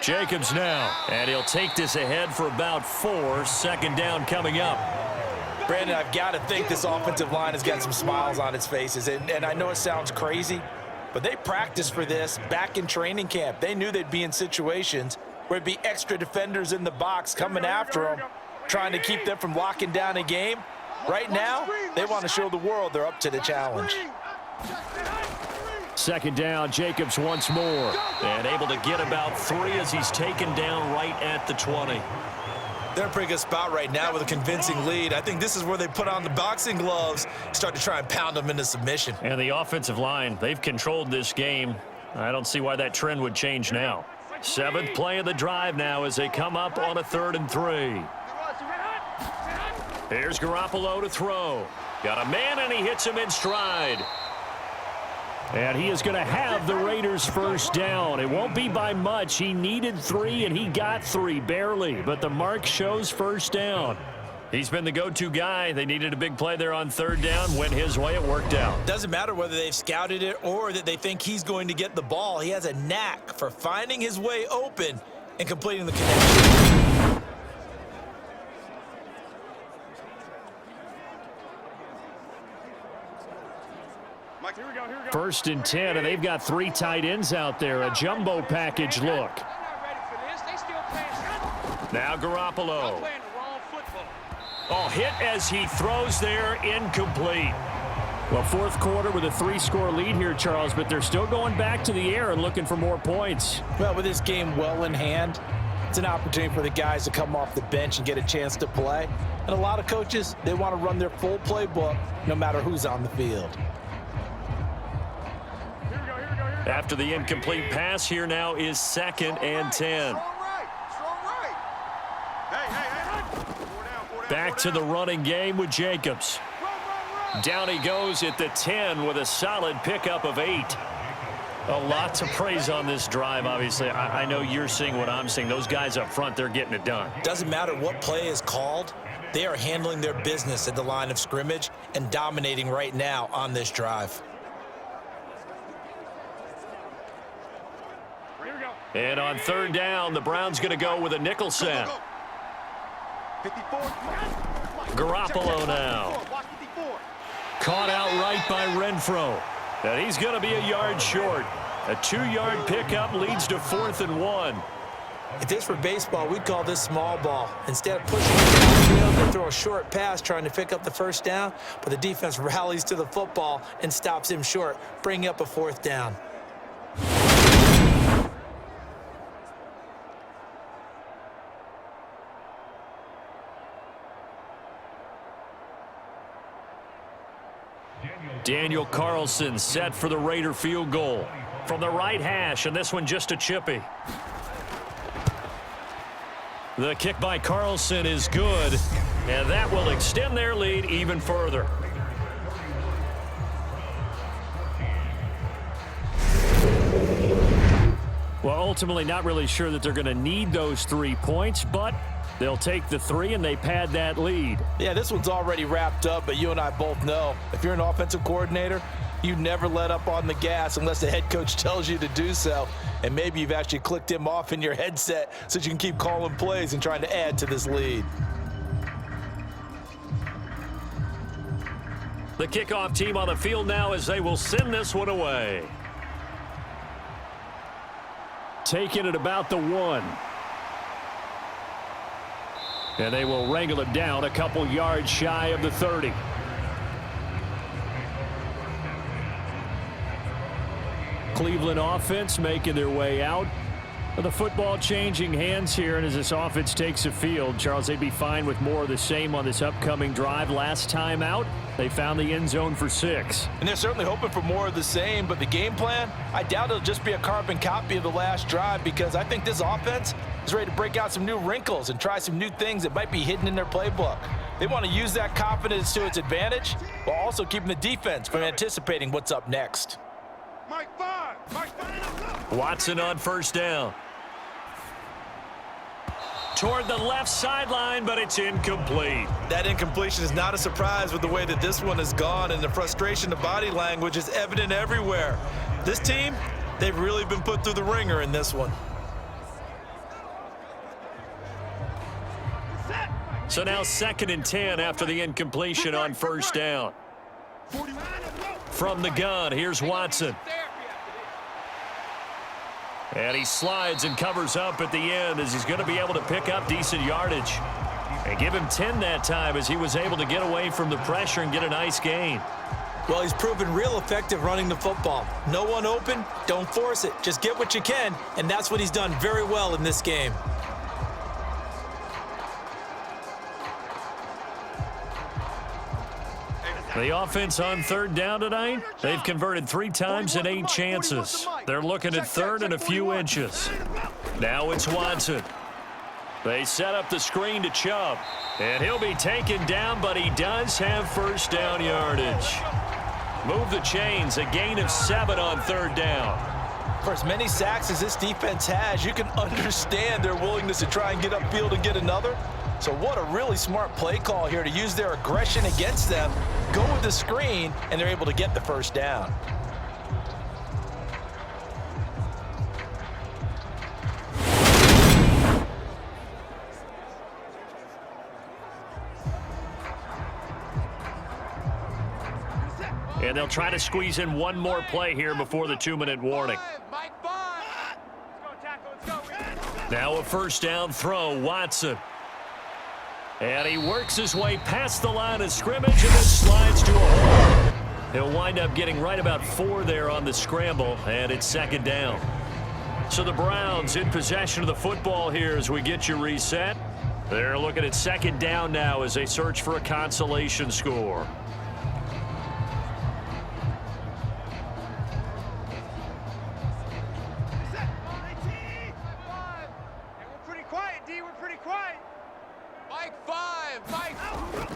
Jacobs now, and he'll take this ahead for about 4. Second down coming up. Brandon, I've got to think this offensive line has got some smiles on its faces. And I know it sounds crazy, but they practiced for this back in training camp. They knew they'd be in situations where it'd be extra defenders in the box coming after them, trying to keep them from locking down a game. Right now, they want to show the world they're up to the challenge. Second down, Jacobs once more. And able to get about 3 as he's taken down right at the 20. They're in a pretty good spot right now with a convincing lead. I think this is where they put on the boxing gloves, start to try and pound them into submission. And the offensive line, they've controlled this game. I don't see why that trend would change now. 7th play of the drive now as they come up on a 3rd and 3. Here's Garoppolo to throw. Got a man, and he hits him in stride. And he is going to have the Raiders first down. It won't be by much. He needed 3, and he got 3, barely. But the mark shows first down. He's been the go-to guy. They needed a big play there on 3rd down. Went his way. It worked out. Doesn't matter whether they've scouted it or that they think he's going to get the ball. He has a knack for finding his way open and completing the connection. First and 10, and they've got 3 tight ends out there. A jumbo package look. Now Garoppolo. Oh, hit as he throws there, incomplete. Well, fourth quarter with a 3-score lead here, Charles, but they're still going back to the air and looking for more points. Well, with this game well in hand, It's an opportunity for the guys to come off the bench and get a chance to play. And a lot of coaches, they want to run their full playbook no matter who's on the field. After the incomplete pass, here now is 2nd and 10. Back to the running game with Jacobs. Down he goes at the 10 with a solid pickup of 8. A lot to praise on this drive, obviously. I know you're seeing what I'm seeing. Those guys up front, they're getting it done. Doesn't matter what play is called. They are handling their business at the line of scrimmage and dominating right now on this drive. And on 3rd down, the Browns going to go with a nickel set. 54. Garoppolo now. Caught outright by Renfro. And he's going to be a yard short. A 2-yard pickup leads to 4th and 1. If this were baseball, we'd call this small ball. Instead of pushing it downfield, they throw a short pass trying to pick up the 1st down, but the defense rallies to the football and stops him short, bringing up a 4th down. Daniel Carlson set for the Raider field goal from the right hash, and this one just a chippy. The kick by Carlson is good, and that will extend their lead even further. Well, ultimately not really sure that they're going to need those 3 points, but they'll take the 3 and they pad that lead. Yeah, this one's already wrapped up, but you and I both know if you're an offensive coordinator, you never let up on the gas unless the head coach tells you to do so. And maybe you've actually clicked him off in your headset so you can keep calling plays and trying to add to this lead. The kickoff team on the field now as they will send this one away. Taking it about the 1. And they will wrangle it down a couple yards shy of the 30. Cleveland offense making their way out. The football changing hands here, and as this offense takes the field, Charles, they'd be fine with more of the same on this upcoming drive. Last time out, they found the end zone for 6. And they're certainly hoping for more of the same, but the game plan, I doubt it'll just be a carbon copy of the last drive, because I think this offense is ready to break out some new wrinkles and try some new things that might be hidden in their playbook. They want to use that confidence to its advantage while also keeping the defense from anticipating what's up next. Watson on 1st down. Toward the left sideline, but it's incomplete. That incompletion is not a surprise with the way that this one has gone, and the frustration of body language is evident everywhere. This team, they've really been put through the ringer in this one. So now 2nd and 10 after the incompletion on 1st down. From the gun, here's Watson. And he slides and covers up at the end as he's going to be able to pick up decent yardage. And give him 10 that time as he was able to get away from the pressure and get a nice gain. Well, he's proven real effective running the football. No one open, don't force it. Just get what you can, and that's what he's done very well in this game. The offense on 3rd down tonight, they've converted 3 times in 8 chances. They're looking at 3rd and a few inches. Now it's Watson. They set up the screen to Chubb, and he'll be taken down, but he does have 1st down yardage. Move the chains, a gain of 7 on 3rd down. For as many sacks as this defense has, you can understand their willingness to try and get upfield and get another. So what a really smart play call here to use their aggression against them, go with the screen, and they're able to get the 1st down. And they'll try to squeeze in one more play here before the 2-minute warning. Now a 1st down throw, Watson. And he works his way past the line of scrimmage and then slides to a hole. He'll wind up getting right about 4 there on the scramble, and it's 2nd down. So the Browns in possession of the football here as we get you reset. They're looking at second down now as they search for a consolation score.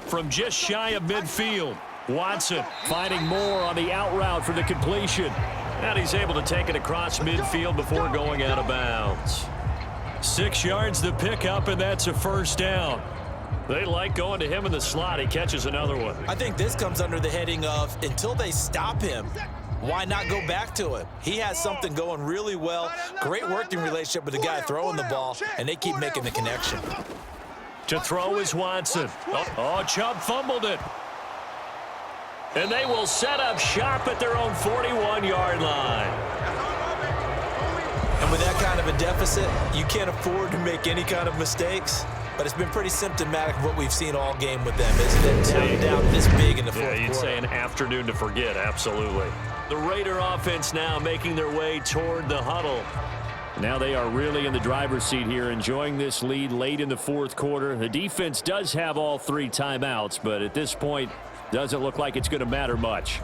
From just shy of midfield, Watson finding more on the out route for the completion. And he's able to take it across midfield before going out of bounds. 6 yards to pick up, and that's a first down. They like going to him in the slot. He catches another one. I think this comes under the heading of until they stop him, why not go back to him? He has something going really well. Great working relationship with the guy throwing the ball, and they keep making the connection. To throw is Watson. Oh, Chubb fumbled it. And they will set up shop at their own 41-yard line. And with that kind of a deficit, you can't afford to make any kind of mistakes. But it's been pretty symptomatic of what we've seen all game with them, isn't it? Down this big in the fourth quarter. Yeah, you'd say an afternoon to forget, absolutely. The Raider offense now making their way toward the huddle. Now they are really in the driver's seat here, enjoying this lead late in the fourth quarter. The defense does have all 3 timeouts, but at this point, doesn't look like it's going to matter much.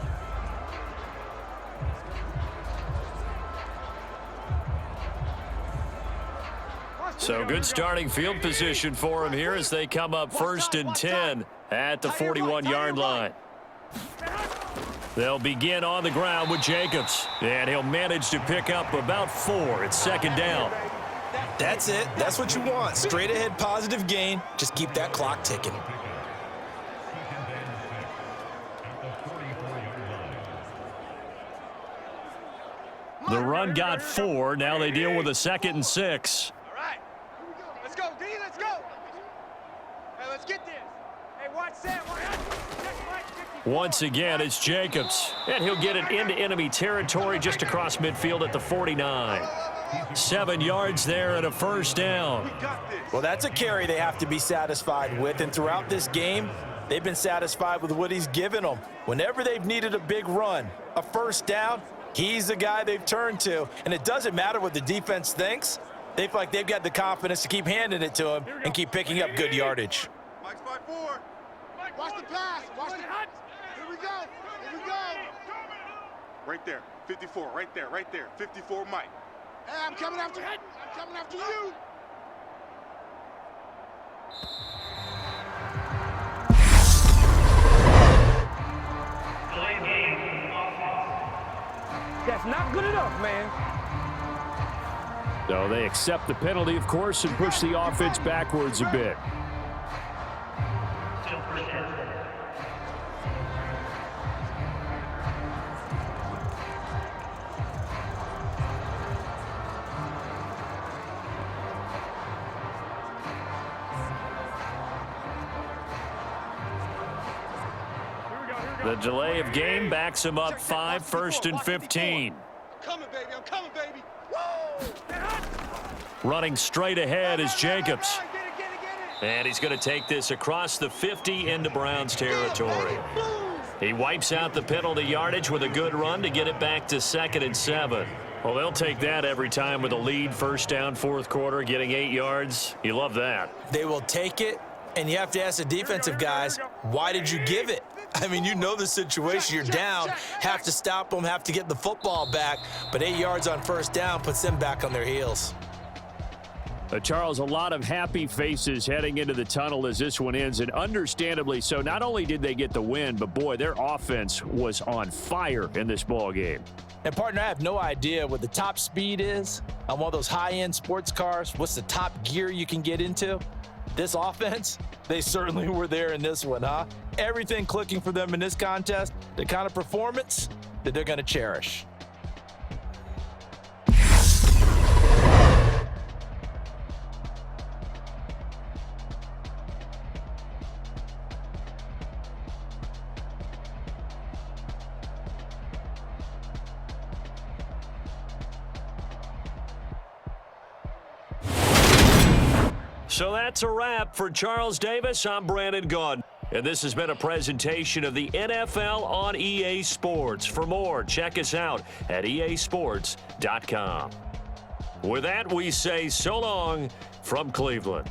So good starting field position for him here as they come up 1st and 10 at the 41-yard line. They'll begin on the ground with Jacobs, and he'll manage to pick up about 4. It's second down. That's it. That's what you want. Straight ahead positive gain. Just keep that clock ticking. The run got 4. Now they deal with a 2nd and 6. All right. Let's go, D. Let's go. Hey, let's get this. Hey, watch that. Once again, it's Jacobs, and he'll get it into enemy territory just across midfield at the 49. 7 yards there and a first down. Well, that's a carry they have to be satisfied with, and throughout this game, they've been satisfied with what he's given them. Whenever they've needed a big run, a first down, he's the guy they've turned to, and it doesn't matter what the defense thinks. They feel like they've got the confidence to keep handing it to him and keep picking up good yardage. Mike's 5-4. Watch the pass. Watch the hut. Here we go. Here we go. Right there. 54. Right there. Right there. 54, Mike. Hey, I'm coming after you. I'm coming after you. That's not good enough, man. So they accept the penalty, of course, and push the offense backwards a bit. The delay of game backs him up 5, 1st and 15. I'm coming, baby. I'm coming, baby. Running straight ahead is Jacobs. And he's going to take this across the 50 into Browns territory. He wipes out the penalty yardage with a good run to get it back to 2nd and 7. Well, they'll take that every time with a lead, first down, fourth quarter, getting 8 yards. You love that. They will take it, and you have to ask the defensive guys, why did you give it? I mean, you know the situation. You're down, have to stop them, have to get the football back, but 8 yards on first down puts them back on their heels. Charles, a lot of happy faces heading into the tunnel as this one ends, and understandably so. Not only did they get the win, but boy, their offense was on fire in this ball game. And partner, I have no idea what the top speed is on one of those high-end sports cars. What's the top gear you can get into? This offense, they certainly were there in this one, huh? Everything clicking for them in this contest, the kind of performance that they're going to cherish. So that's a wrap for Charles Davis. I'm Brandon Gaudin. And this has been a presentation of the NFL on EA Sports. For more, check us out at easports.com. With that, we say so long from Cleveland.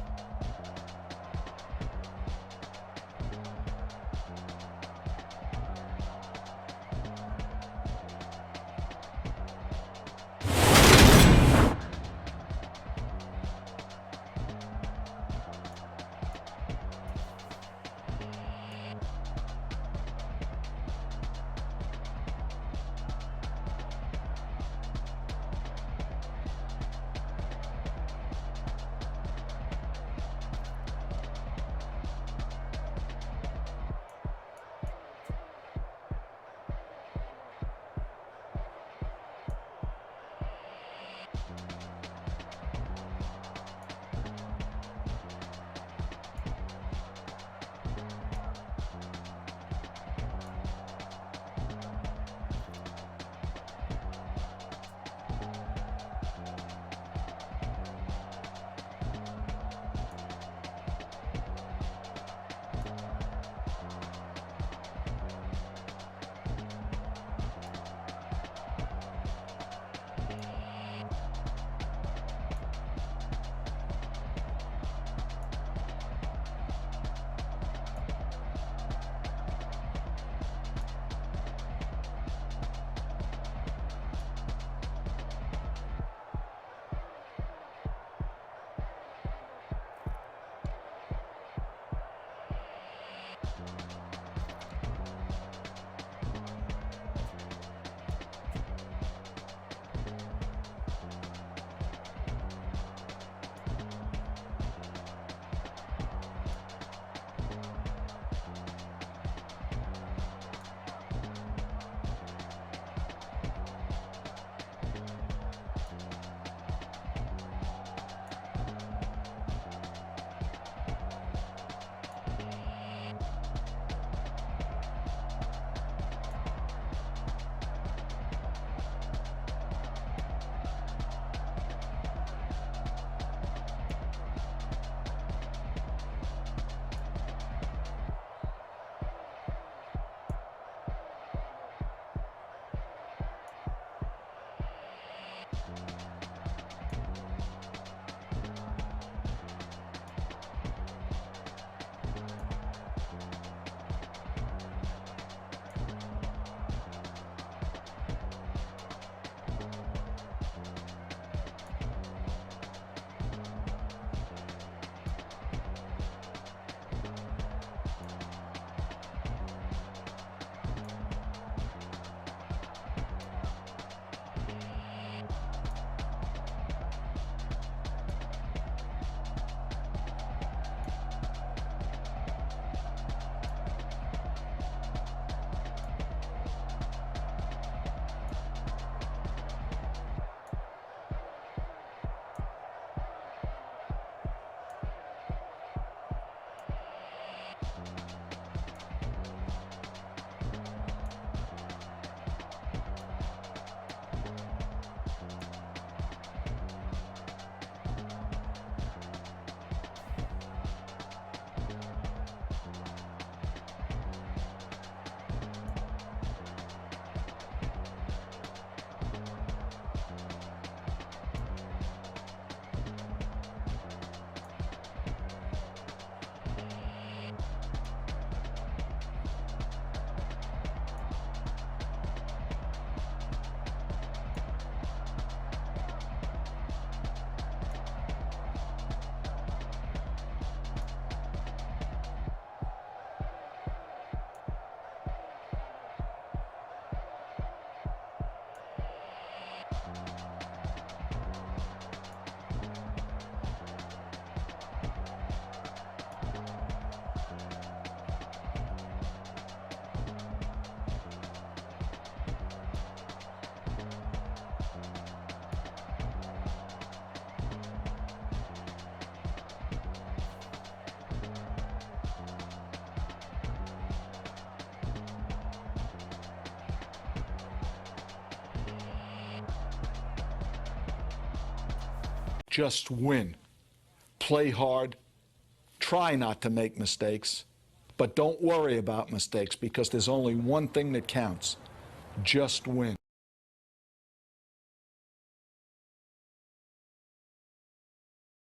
Just win. Play hard. Try not to make mistakes. But don't worry about mistakes because there's only one thing that counts. Just win.